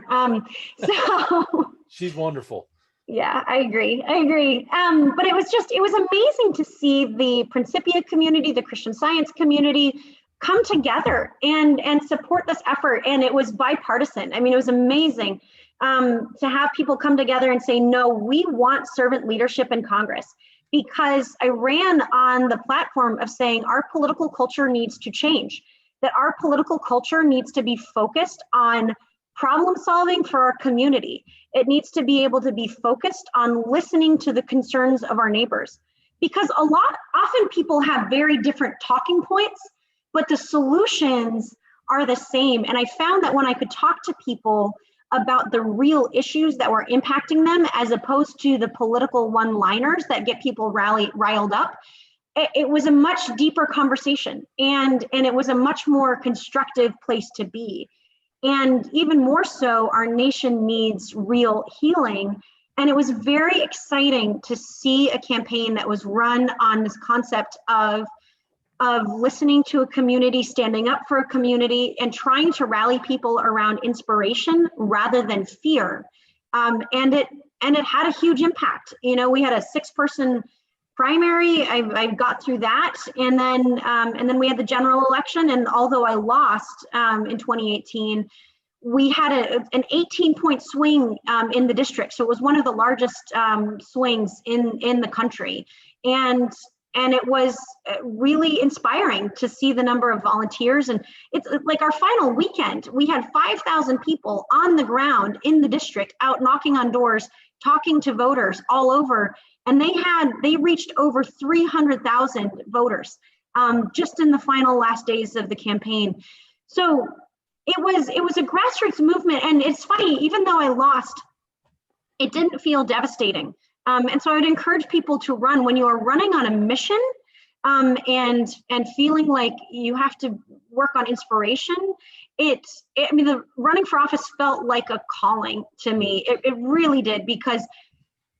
She's wonderful. Yeah, I agree. But it was amazing to see the Principia community, the Christian Science community come together and support this effort. And it was bipartisan. I mean, it was amazing to have people come together and say, no, we want servant leadership in Congress. Because I ran on the platform of saying our political culture needs to change, that our political culture needs to be focused on problem solving for our community. It needs to be able to be focused on listening to the concerns of our neighbors. Because often people have very different talking points, but the solutions are the same. And I found that when I could talk to people about the real issues that were impacting them, as opposed to the political one-liners that get people riled up, it was a much deeper conversation, and it was a much more constructive place to be. And even more so, our nation needs real healing. And it was very exciting to see a campaign that was run on this concept of listening to a community, standing up for a community, and trying to rally people around inspiration rather than fear. And it had a huge impact. We had a 6-person primary. I got through that, and then we had the general election. And although I lost in 2018, we had an 18-point swing in the district. So it was one of the largest swings in the country. And it was really inspiring to see the number of volunteers. And it's like our final weekend, we had 5,000 people on the ground in the district, out knocking on doors, talking to voters all over. And they reached over 300,000 voters just in the final last days of the campaign. So it was a grassroots movement. And it's funny, even though I lost, it didn't feel devastating. And so I would encourage people to run when you are running on a mission and feeling like you have to work on inspiration. The running for office felt like a calling to me. It really did, because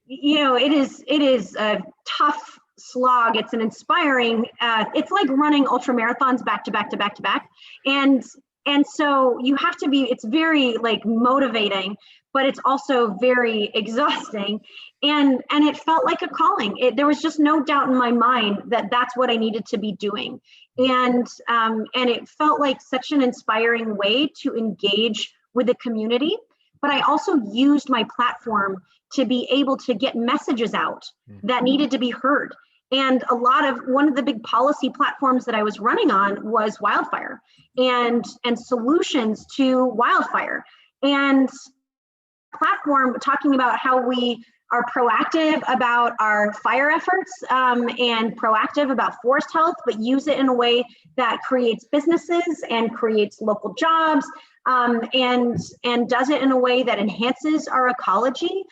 it is a tough slog. It's an inspiring. It's like running ultra marathons back to back to back to back, and And so you have to be, it's very like motivating, but it's also very exhausting. And it felt like a calling. There was just no doubt in my mind that that's what I needed to be doing. And it felt like such an inspiring way to engage with the community. But I also used my platform to be able to get messages out that needed to be heard. And one of the big policy platforms that I was running on was wildfire and solutions to wildfire. And platform talking about how we are proactive about our fire efforts and proactive about forest health, but use it in a way that creates businesses and creates local jobs and does it in a way that enhances our ecology.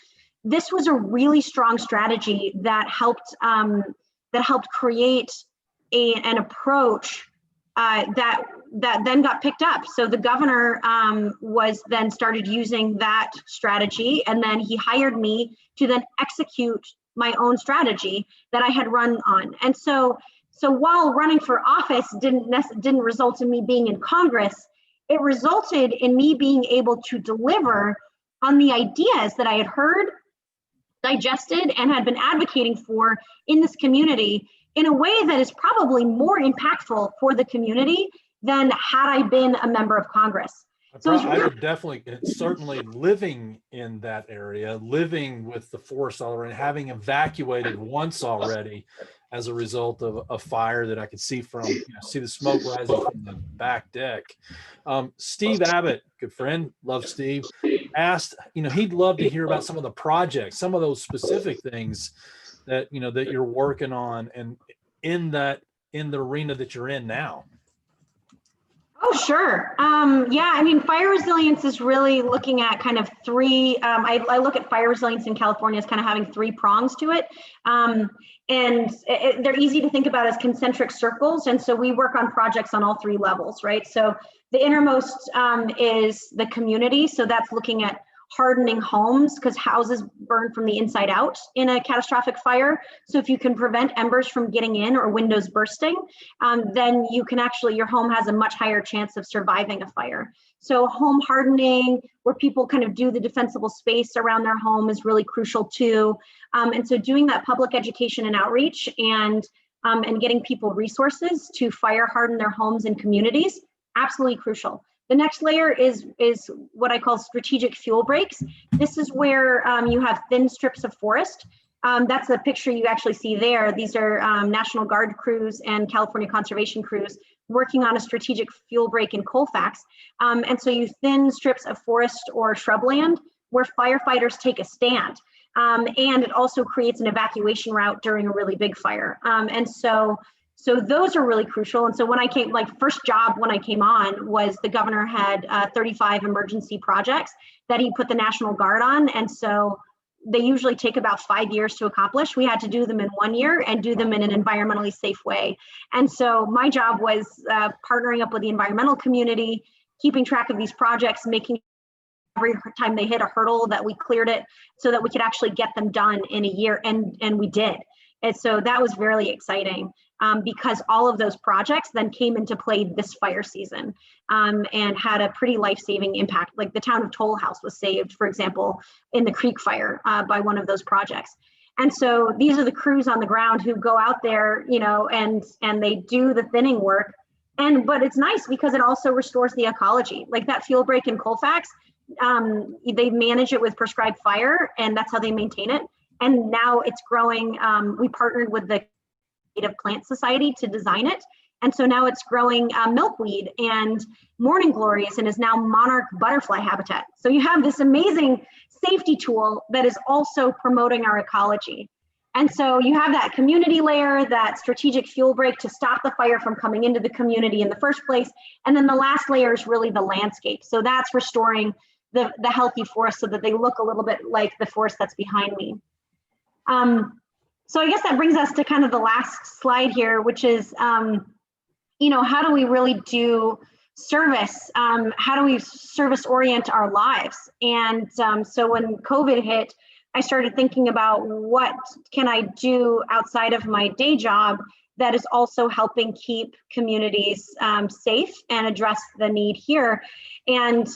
This was a really strong strategy that helped create an approach that then got picked up. So the governor was then started using that strategy, and then he hired me to then execute my own strategy that I had run on. And so while running for office didn't result in me being in Congress, it resulted in me being able to deliver on the ideas that I had heard, digested, and had been advocating for in this community in a way that is probably more impactful for the community than had I been a member of Congress. I would definitely, certainly living in that area, living with the forest already, having evacuated once already as a result of a fire that I could see from, see the smoke rising from the back deck. Steve Abbott, good friend, love Steve, asked, he'd love to hear about some of the projects, some of those specific things that, that you're working on and in the arena that you're in now. Oh, sure. Yeah, I mean, fire resilience is really looking at kind of three, I look at fire resilience in California as kind of having three prongs to it. They're easy to think about as concentric circles. And so we work on projects on all three levels, right? So the innermost is the community. So that's looking at hardening homes because houses burn from the inside out in a catastrophic fire. So if you can prevent embers from getting in or windows bursting, then you can your home has a much higher chance of surviving a fire. So home hardening, where people kind of do the defensible space around their home, is really crucial too. And so doing that public education and outreach and getting people resources to fire harden their homes and communities, absolutely crucial. The next layer is what I call strategic fuel breaks. This is where you have thin strips of forest. That's a picture you actually see there. These are National Guard crews and California conservation crews working on a strategic fuel break in Colfax. And so you thin strips of forest or shrubland where firefighters take a stand. And it also creates an evacuation route during a really big fire. So those are really crucial. And so when I came, first job when I came on was the governor had 35 emergency projects that he put the National Guard on. And so they usually take about 5 years to accomplish. We had to do them in 1 year and do them in an environmentally safe way. And so my job was partnering up with the environmental community, keeping track of these projects, making every time they hit a hurdle that we cleared it so that we could actually get them done in a year. And we did. And so that was really exciting. Because all of those projects then came into play this fire season and had a pretty life-saving impact. Like the town of Toll House was saved, for example, in the Creek Fire by one of those projects. And so these are the crews on the ground who go out there, and they do the thinning work. But it's nice because it also restores the ecology. Like that fuel break in Colfax, they manage it with prescribed fire, and that's how they maintain it. And now it's growing. We partnered with the Native Plant Society to design it. And so now it's growing milkweed and morning glories and is now monarch butterfly habitat. So you have this amazing safety tool that is also promoting our ecology. And so you have that community layer, that strategic fuel break to stop the fire from coming into the community in the first place. And then the last layer is really the landscape. So that's restoring the healthy forest so that they look a little bit like the forest that's behind me. So I guess that brings us to kind of the last slide here, which is, how do we really do service? How do we service orient our lives? And so when COVID hit, I started thinking about what can I do outside of my day job that is also helping keep communities safe and address the need here. And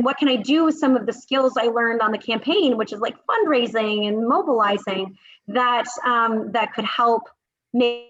what can I do with some of the skills I learned on the campaign, which is like fundraising and mobilizing, that could help make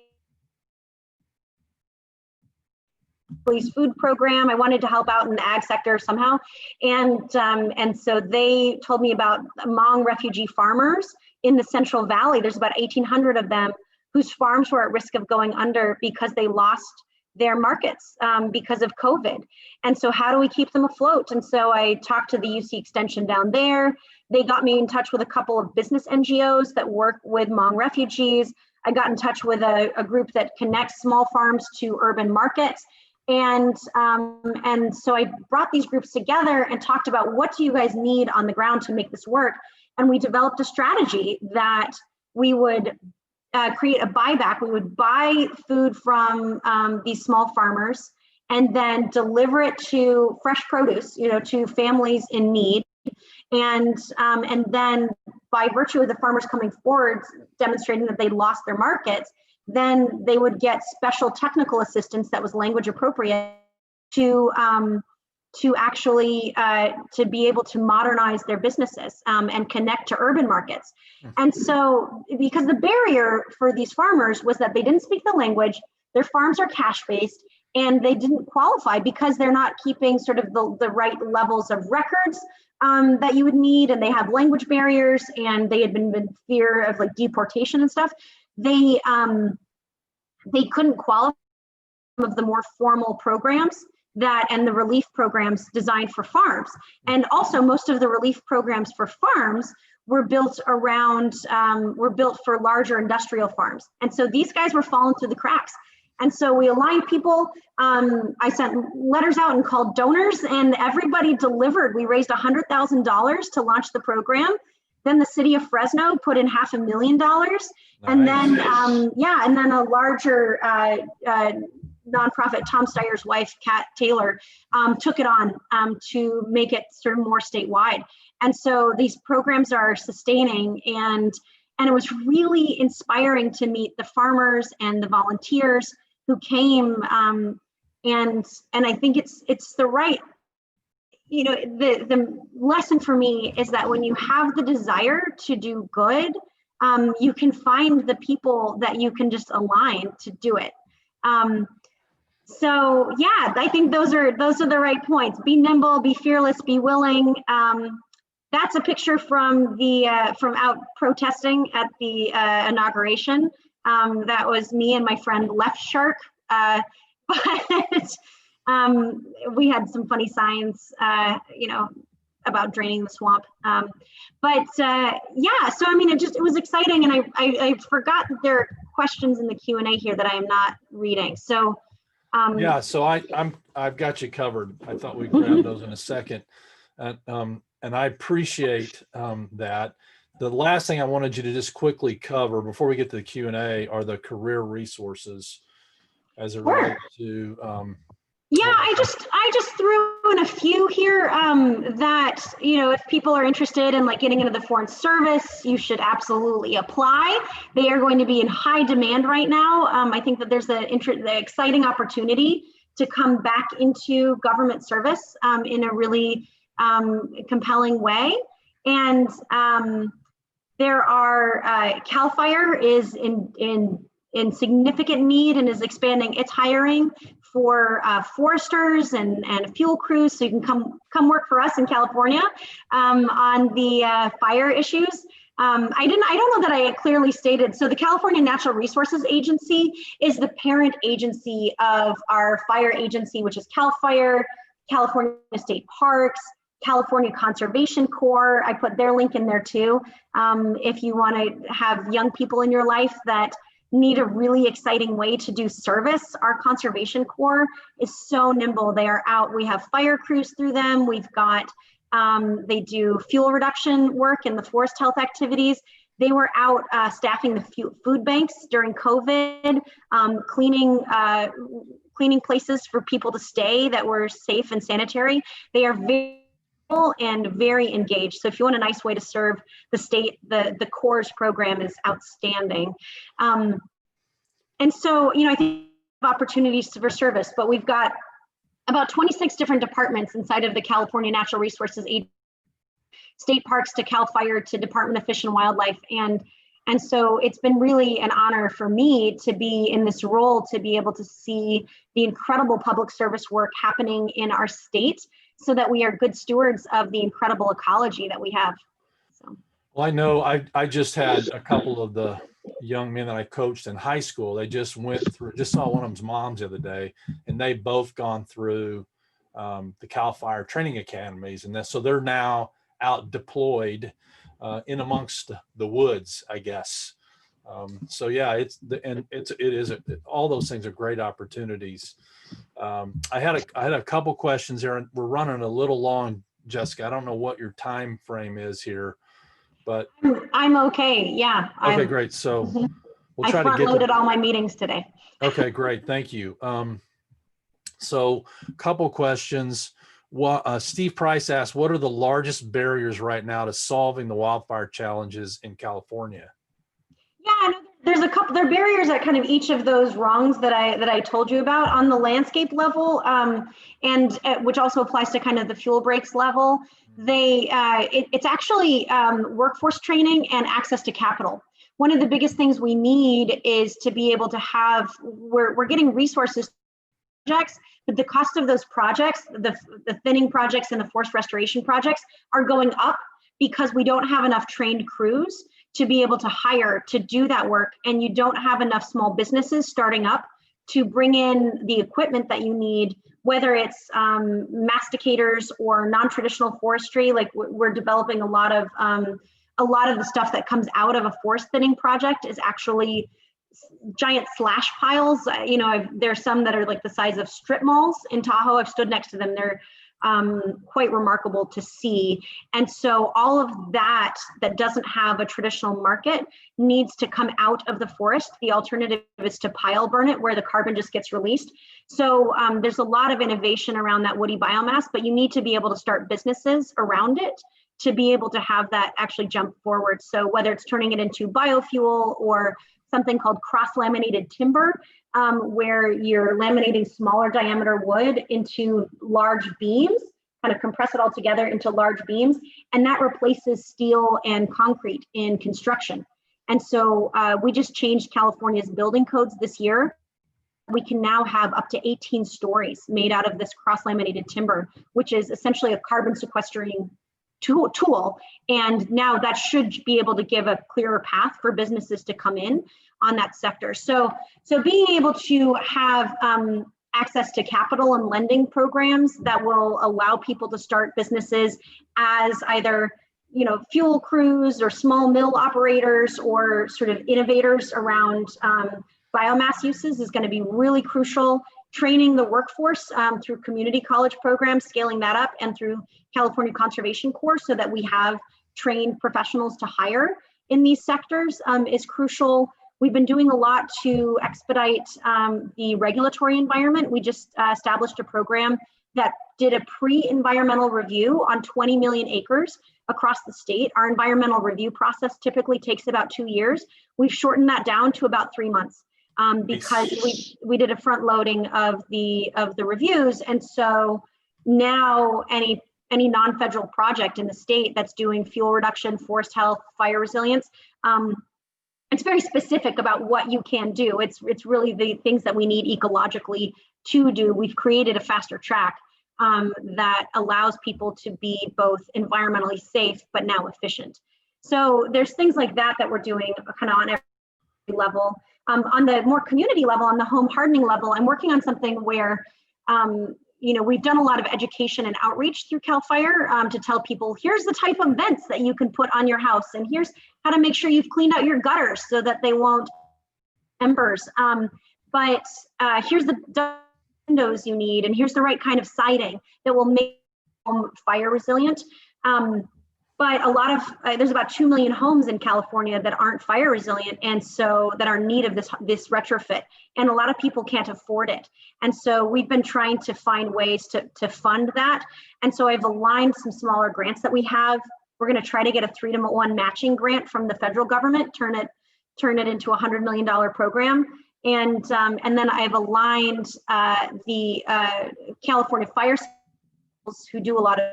police food program. I wanted to help out in the ag sector somehow. And so they told me about Hmong refugee farmers in the Central Valley. There's about 1,800 of them whose farms were at risk of going under because they lost their markets because of COVID. And so how do we keep them afloat? And so I talked to the UC Extension down there. They got me in touch with a couple of business NGOs that work with Hmong refugees. I got in touch with a group that connects small farms to urban markets. And so I brought these groups together and talked about, what do you guys need on the ground to make this work? And we developed a strategy that we would create a buyback. We would buy food from these small farmers and then deliver it to fresh produce, to families in need. And then by virtue of the farmers coming forward, demonstrating that they lost their markets, then they would get special technical assistance that was language appropriate to actually to be able to modernize their businesses and connect to urban markets. And so, because the barrier for these farmers was that they didn't speak the language, their farms are cash-based, and they didn't qualify because they're not keeping sort of the right levels of records that you would need, and they have language barriers, and they had been in fear of like deportation and stuff. They couldn't qualify some of the more formal programs and the relief programs designed for farms. And also most of the relief programs for farms were built for larger industrial farms. And so these guys were falling through the cracks. And so we aligned people. I sent letters out and called donors, and everybody delivered. We raised $100,000 to launch the program. Then the city of Fresno put in $500,000, nice. And then and then a larger nonprofit, Tom Steyer's wife, Kat Taylor, took it on to make it sort of more statewide. And so these programs are sustaining, and it was really inspiring to meet the farmers and the volunteers who came. And I think it's the right. The lesson for me is that when you have the desire to do good, you can find the people that you can just align to do it. So yeah, I think those are the right points. Be nimble, be fearless, be willing. That's a picture from from out protesting at the inauguration. That was me and my friend Left Shark. But we had some funny signs, about draining the swamp. Yeah, so I mean, it was exciting, and I forgot that there are questions in the Q&A here that I am not reading. So yeah, so I've got you covered. I thought we'd grab those in a second, and I appreciate that. The last thing I wanted you to just quickly cover before we get to the Q&A are the career resources as it relates to. Yeah, I just threw in a few here that, if people are interested in like getting into the Foreign Service, you should absolutely apply. They are going to be in high demand right now. I think that there's the exciting opportunity to come back into government service in a really compelling way. And there are, CAL FIRE is in significant need and is expanding its hiring for foresters and fuel crews, so you can come work for us in California on the fire issues. I don't know that I clearly stated, so the California Natural Resources Agency is the parent agency of our fire agency, which is CAL FIRE, California State Parks, California Conservation Corps. I put their link in there too. If you want to have young people in your life that need a really exciting way to do service, our Conservation Corps is so nimble. They are out. We have fire crews through them. We've got, they do fuel reduction work and the forest health activities. They were out staffing the food banks during COVID, cleaning places for people to stay that were safe and sanitary. They are very and very engaged. So if you want a nice way to serve the state, the CORES program is outstanding. And so, I think opportunities for service, but we've got about 26 different departments inside of the California Natural Resources Agency, state parks to CAL FIRE to Department of Fish and Wildlife. And so it's been really an honor for me to be in this role, to be able to see the incredible public service work happening in our state so that we are good stewards of the incredible ecology that we have. So. Well, I know I just had a couple of the young men that I coached in high school. They just saw one of them's moms the other day, and they both gone through the CAL FIRE training academies. And so they're now out deployed in amongst the woods, I guess. So yeah, all those things are great opportunities. I had a couple questions there, and we're running a little long, Jessica. I don't know what your time frame is here, but I'm okay. Yeah. Okay, great. So we'll try to get front-loaded all my meetings today. Okay, great. Thank you. So a couple questions. Steve Price asked, what are the largest barriers right now to solving the wildfire challenges in California? Yeah, there's a couple. There are barriers at kind of each of those rungs that I told you about on the landscape level, and which also applies to kind of the fuel breaks level. It's actually workforce training and access to capital. One of the biggest things we need is to be able to have. We're getting resources projects, but the cost of those projects, the thinning projects and the forest restoration projects, are going up because we don't have enough trained crews to be able to hire to do that work, and you don't have enough small businesses starting up to bring in the equipment that you need, whether it's masticators or non-traditional forestry. Like we're developing a lot of the stuff that comes out of a forest thinning project is actually giant slash piles. There's some that are like the size of strip malls in Tahoe. I've stood next to them. They're quite remarkable to see. And so all of that doesn't have a traditional market needs to come out of the forest. The alternative is to pile burn it, where the carbon just gets released. So there's a lot of innovation around that woody biomass, but you need to be able to start businesses around it to be able to have that actually jump forward. So whether it's turning it into biofuel or something called cross-laminated timber, where you're laminating smaller diameter wood into large beams, kind of compress it all together into large beams, and that replaces steel and concrete in construction. And so we just changed California's building codes this year. We can now have up to 18 stories made out of this cross-laminated timber, which is essentially a carbon sequestering tool. And now that should be able to give a clearer path for businesses to come in on that sector. So being able to have access to capital and lending programs that will allow people to start businesses as either fuel crews or small mill operators or sort of innovators around biomass uses is going to be really crucial. Training the workforce through community college programs, scaling that up, and through California Conservation Corps so that we have trained professionals to hire in these sectors is crucial. We've been doing a lot to expedite the regulatory environment. We just established a program that did a pre-environmental review on 20 million acres across the state. Our environmental review process typically takes about 2 years. We've shortened that down to about 3 months. Because we did a front loading of the reviews, and so now any non-federal project in the state that's doing fuel reduction, forest health, fire resilience, it's very specific about what you can do. It's really the things that we need ecologically to do. We've created a faster track that allows people to be both environmentally safe but now efficient. So there's things like that we're doing kind of on every level. On the more community level, on the home hardening level, I'm working on something where, we've done a lot of education and outreach through CAL FIRE to tell people, here's the type of vents that you can put on your house, and here's how to make sure you've cleaned out your gutters so that they won't embers. But here's the windows you need, and here's the right kind of siding that will make home fire resilient. but a lot of there's about 2 million homes in California that aren't fire resilient, and so that are in need of this retrofit, and a lot of people can't afford it. And so we've been trying to find ways to fund that. And so I've aligned some smaller grants that we have. We're going to try to get a 3-to-1 matching grant from the federal government, turn it into a $100 million program. And then I've aligned the California fire schools, who do a lot of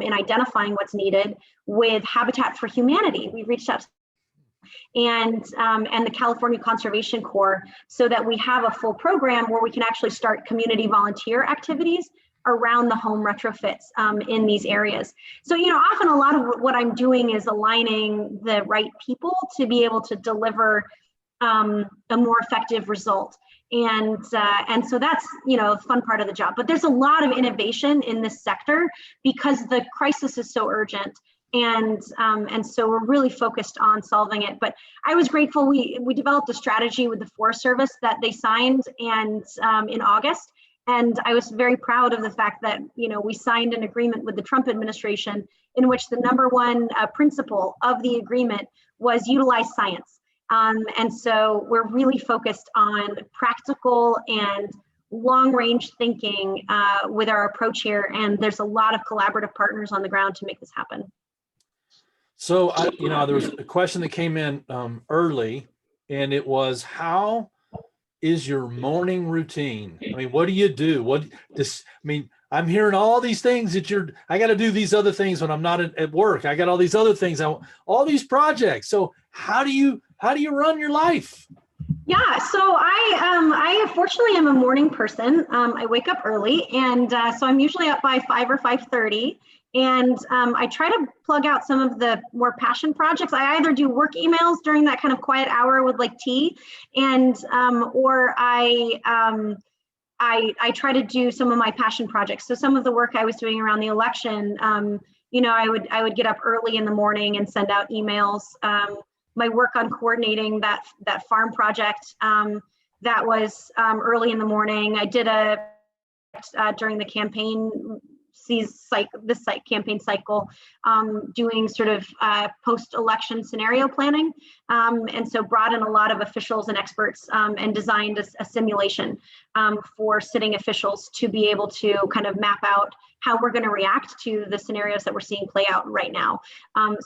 in identifying what's needed, with Habitat for Humanity. We've reached out to and the California Conservation Corps, so that we have a full program where we can actually start community volunteer activities around the home retrofits in these areas. So, often a lot of what I'm doing is aligning the right people to be able to deliver a more effective result. And so that's, a fun part of the job. But there's a lot of innovation in this sector because the crisis is so urgent. And so we're really focused on solving it. But I was grateful we developed a strategy with the Forest Service that they signed in August. And I was very proud of the fact that, we signed an agreement with the Trump administration in which the number one principle of the agreement was utilize science. And so we're really focused on practical and long-range thinking with our approach here. And there's a lot of collaborative partners on the ground to make this happen. So, there was a question that came in early, and it was, how is your morning routine? I mean, what do you do? I'm hearing all these things that I got to do these other things when I'm not at work. I got all these other things, all these projects. So how do you run your life? Yeah, so I fortunately am a morning person. I wake up early, and so I'm usually up by 5 or 5:30. And I try to plug out some of the more passion projects. I either do work emails during that kind of quiet hour with like tea, and or I try to do some of my passion projects. So some of the work I was doing around the election, I would get up early in the morning and send out emails. My work on coordinating that farm project, that was early in the morning. I did during the campaign campaign cycle, doing sort of post-election scenario planning, and so brought in a lot of officials and experts and designed a simulation for sitting officials to be able to kind of map out how we're going to react to the scenarios that we're seeing play out right now.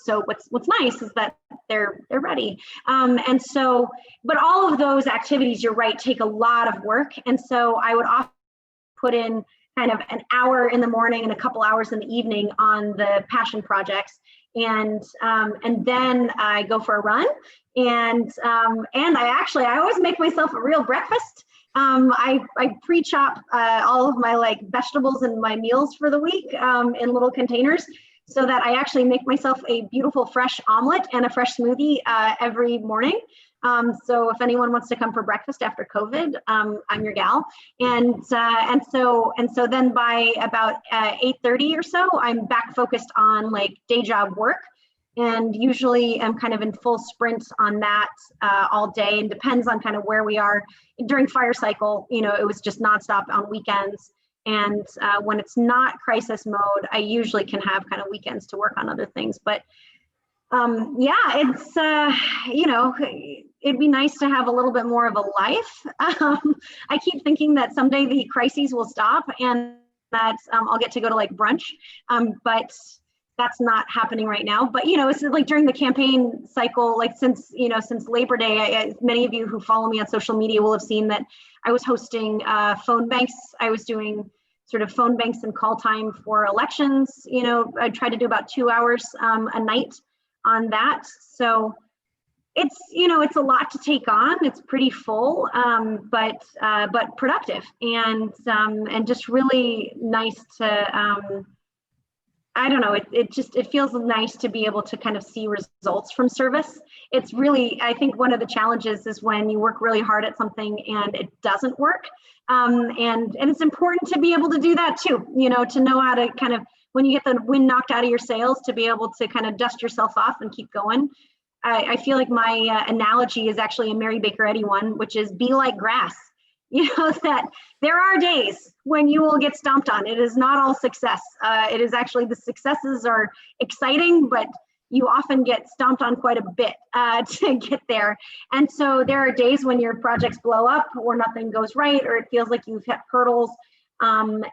So what's nice is that they're ready, and so, but all of those activities, you're right, take a lot of work, and so I would often put in kind of an hour in the morning and a couple hours in the evening on the passion projects, and then I go for a run, and I always make myself a real breakfast. I pre-chop all of my vegetables and my meals for the week in little containers, so that I actually make myself a beautiful fresh omelet and a fresh smoothie every morning. So if anyone wants to come for breakfast after COVID, I'm your gal. And so then by about 8:30 or so, I'm back focused on day job work, and usually I'm kind of in full sprint on that all day, and depends on kind of where we are during fire cycle. It was just nonstop on weekends. And when it's not crisis mode, I usually can have kind of weekends to work on other things. But it's, it'd be nice to have a little bit more of a life. I keep thinking that someday the crises will stop and that I'll get to go to brunch, but that's not happening right now. But, it's during the campaign cycle, since Labor Day, many of you who follow me on social media will have seen that I was hosting phone banks. I was doing sort of phone banks and call time for elections. I try to do about 2 hours a night on that. So it's a lot to take on. It's pretty full, but productive, and just really nice to, I don't know, it feels nice to be able to kind of see results from service. It's really, I think one of the challenges is when you work really hard at something and it doesn't work. And it's important to be able to do that too, to know how to kind of, when you get the wind knocked out of your sails, to be able to kind of dust yourself off and keep going. I feel like my analogy is actually a Mary Baker Eddy one, which is be like grass. that there are days when you will get stomped on. It is not all success. It is actually, the successes are exciting, but you often get stomped on quite a bit to get there. And so there are days when your projects blow up or nothing goes right, or it feels like you've hit hurdles, and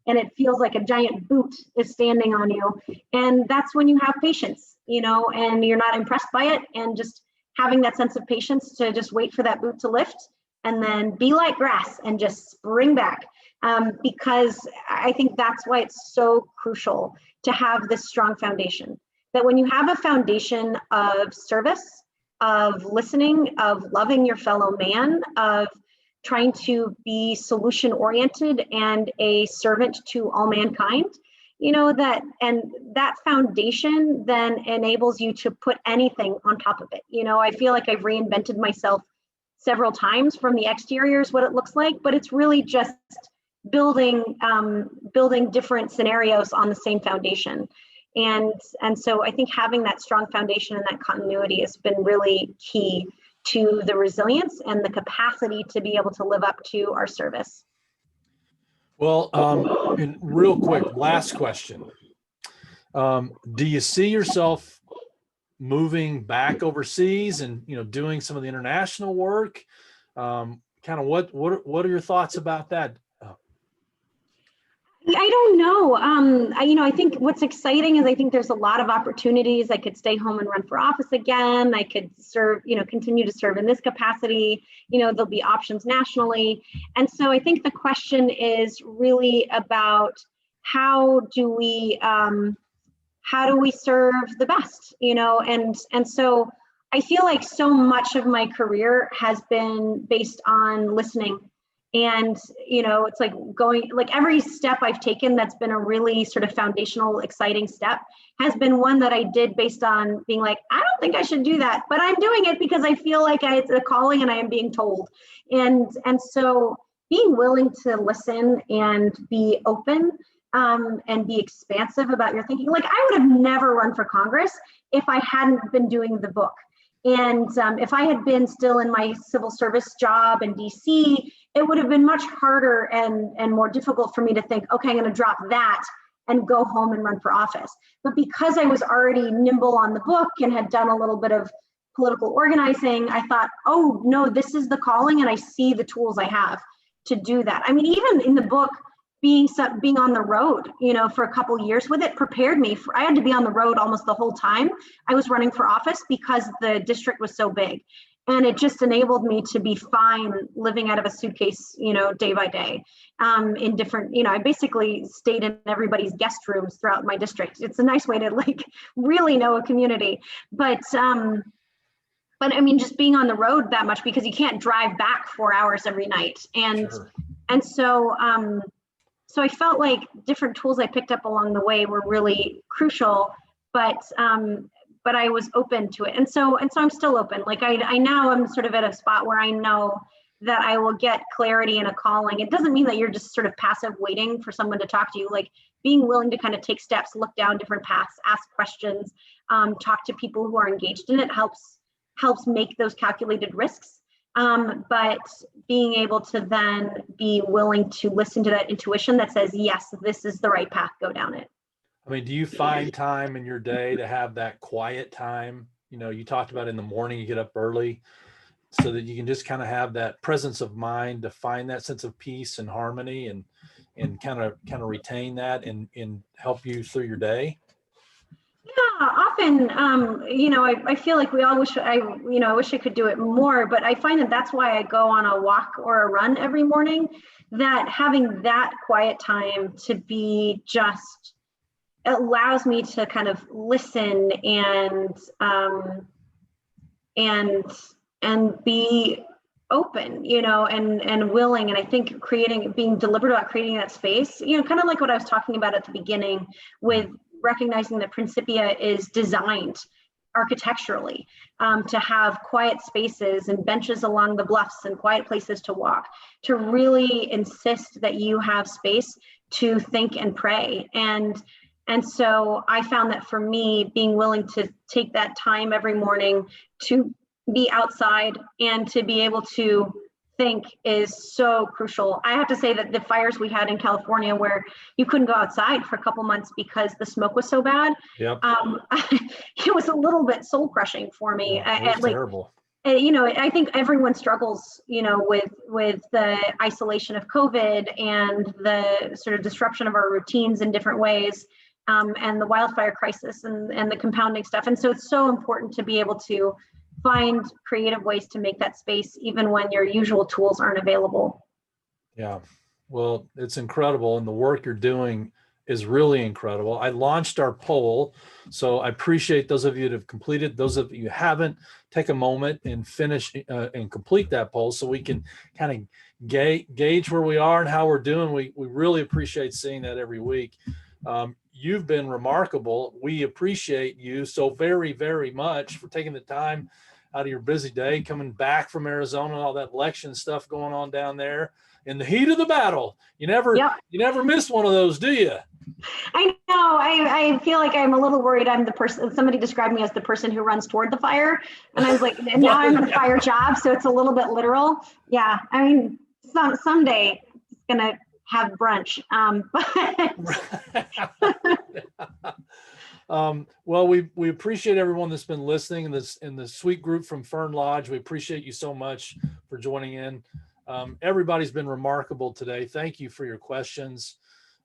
it feels like a giant boot is standing on you. And that's when you have patience, and you're not impressed by it, and just having that sense of patience to just wait for that boot to lift and then be like grass and just spring back. Because I think that's why it's so crucial to have this strong foundation. That when you have a foundation of service, of listening, of loving your fellow man, of trying to be solution oriented and a servant to all mankind, that foundation then enables you to put anything on top of it. I feel like I've reinvented myself several times from the exterior is what it looks like, but it's really just building different scenarios on the same foundation. And so I think having that strong foundation and that continuity has been really key to the resilience and the capacity to be able to live up to our service. Well, and real quick, last question. Do you see yourself moving back overseas and, doing some of the international work? Kind of what are your thoughts about that? I don't know. I think what's exciting is I think there's a lot of opportunities. I could stay home and run for office again. I could serve, continue to serve in this capacity. There'll be options nationally. And so I think the question is really about how do we serve the best, and so I feel like so much of my career has been based on listening. And, it's like every step I've taken that's been a really sort of foundational, exciting step has been one that I did based on being like, I don't think I should do that, but I'm doing it because I feel like it's a calling and I am being told. And so being willing to listen and be open and be expansive about your thinking. Like I would have never run for Congress if I hadn't been doing the book. And if I had been still in my civil service job in DC, it would have been much harder and more difficult for me to think, okay, I'm going to drop that and go home and run for office. But because I was already nimble on the book and had done a little bit of political organizing, I thought, oh no, this is the calling, and I see the tools I have to do that. I mean, even in the book, being on the road, for a couple years with it prepared me for, I had to be on the road almost the whole time I was running for office because the district was so big. And it just enabled me to be fine living out of a suitcase, day by day, in different, I basically stayed in everybody's guest rooms throughout my district. It's a nice way to really know a community. But I mean, just being on the road that much, because you can't drive back 4 hours every night. And, Sure. and so, so I felt like different tools I picked up along the way were really crucial, but I was open to it. And so I'm still open. Like I now I'm sort of at a spot where I know that I will get clarity and a calling. It doesn't mean that you're just sort of passive waiting for someone to talk to you, like being willing to kind of take steps, look down different paths, ask questions, talk to people who are engaged in it helps make those calculated risks. But being able to then be willing to listen to that intuition that says, yes, this is the right path, go down it. I mean, do you find time in your day to have that quiet time? You talked about in the morning, you get up early so that you can just kind of have that presence of mind to find that sense of peace and harmony and kind of retain that and help you through your day? Yeah, often, I feel like we all wish I wish I could do it more, but I find that that's why I go on a walk or a run every morning, that having that quiet time to be just, it allows me to kind of listen and be open, and willing. And I think being deliberate about creating that space, kind of like what I was talking about at the beginning with recognizing that Principia is designed architecturally to have quiet spaces and benches along the bluffs and quiet places to walk, to really insist that you have space to think and pray. And so I found that for me, being willing to take that time every morning to be outside and to be able to think is so crucial. I have to say that the fires we had in California, where you couldn't go outside for a couple months because the smoke was so bad, Yep. it was a little bit soul crushing for me. Yeah, it was terrible. You know, I think everyone struggles, you know, with the isolation of COVID and the sort of disruption of our routines in different ways, and the wildfire crisis and the compounding stuff. And so it's so important to be able to find creative ways to make that space, even when your usual tools aren't available. Yeah, well, it's incredible. And the work you're doing is really incredible. I launched our poll, so I appreciate those of you that have completed. Those of you who haven't, take a moment and finish and complete that poll so we can kind of gauge where we are and how we're doing. We really appreciate seeing that every week. You've been remarkable. We appreciate you so very, very much for taking the time out of your busy day, coming back from Arizona, all that election stuff going on down there in the heat of the battle. You never miss one of those, do you? I know. I feel like I'm a little worried. I'm the person, somebody described me as the person who runs toward the fire. And I was like, now I'm in a fire job. So it's a little bit literal. Yeah. I mean, someday it's going to have brunch. Well, we appreciate everyone that's been listening in the sweet group from Fern Lodge. We appreciate you so much for joining in. Everybody's been remarkable today. Thank you for your questions.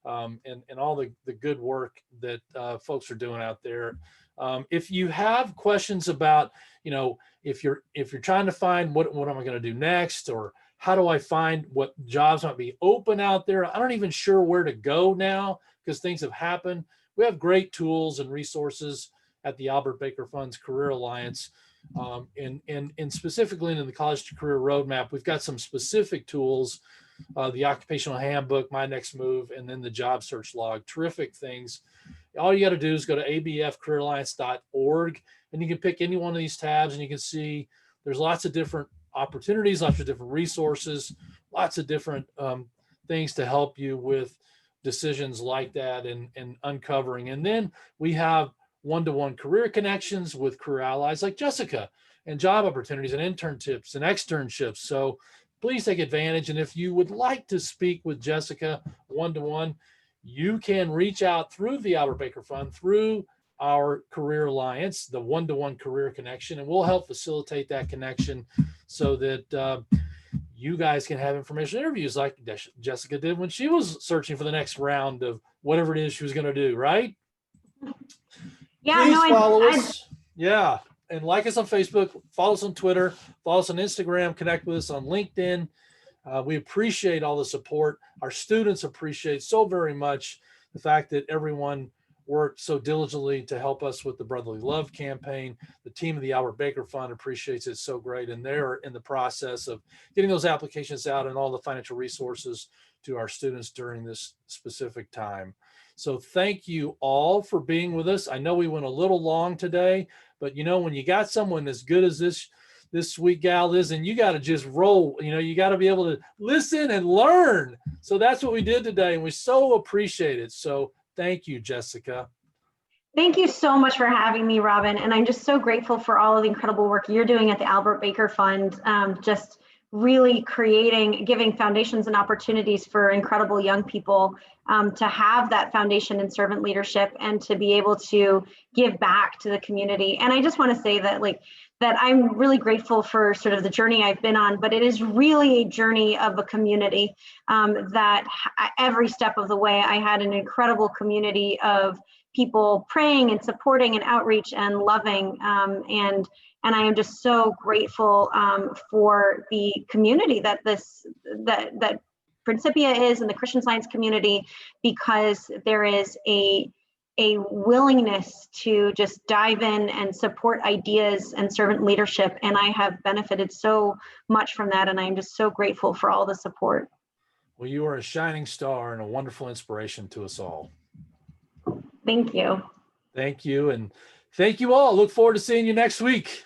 And all the good work that folks are doing out there. If you have questions about, you know, if you're trying to find what am I going to do next, or how do I find what jobs might be open out there, I'm not even sure where to go now because things have happened. We have great tools and resources at the Albert Baker Fund's Career Alliance. And specifically in the College to Career Roadmap, we've got some specific tools. The occupational handbook, my next move, and then the job search log. Terrific things. All you got to do is go to abfcareeralliance.org, and you can pick any one of these tabs, and you can see there's lots of different opportunities, lots of different resources, lots of different things to help you with decisions like that and uncovering. And then we have one-to-one career connections with career allies like Jessica, and job opportunities and internships and externships. So please take advantage. And if you would like to speak with Jessica one-to-one, you can reach out through the Albert Baker Fund, through our Career Alliance, the one-to-one career connection, and we'll help facilitate that connection so that you guys can have information interviews like Jessica did when she was searching for the next round of whatever it is she was going to do, right? Yeah, please follow us. Yeah. And like us on Facebook, follow us on Twitter, follow us on Instagram, connect with us on LinkedIn. We appreciate all the support. Our students appreciate so very much the fact that everyone worked so diligently to help us with the Brotherly Love campaign. The team of the Albert Baker Fund appreciates it so great. And they're in the process of getting those applications out and all the financial resources to our students during this specific time. So thank you all for being with us. I know we went a little long today, but you know, when you got someone as good as this sweet gal is, and you got to just roll, you know, you got to be able to listen and learn. So that's what we did today, and we so appreciate it. So thank you, Jessica. Thank you so much for having me, Robin. And I'm just so grateful for all of the incredible work you're doing at the Albert Baker Fund. Just really giving foundations and opportunities for incredible young people to have that foundation in servant leadership and to be able to give back to the community. And I just want to say that that I'm really grateful for sort of the journey I've been on, but it is really a journey of a community that every step of the way, I had an incredible community of people praying and supporting and outreach and loving. And I am just so grateful for the community that that Principia is and the Christian Science community, because there is a willingness to just dive in and support ideas and servant leadership. And I have benefited so much from that. And I'm just so grateful for all the support. Well, you are a shining star and a wonderful inspiration to us all. Thank you. Thank you. And thank you all. Look forward to seeing you next week.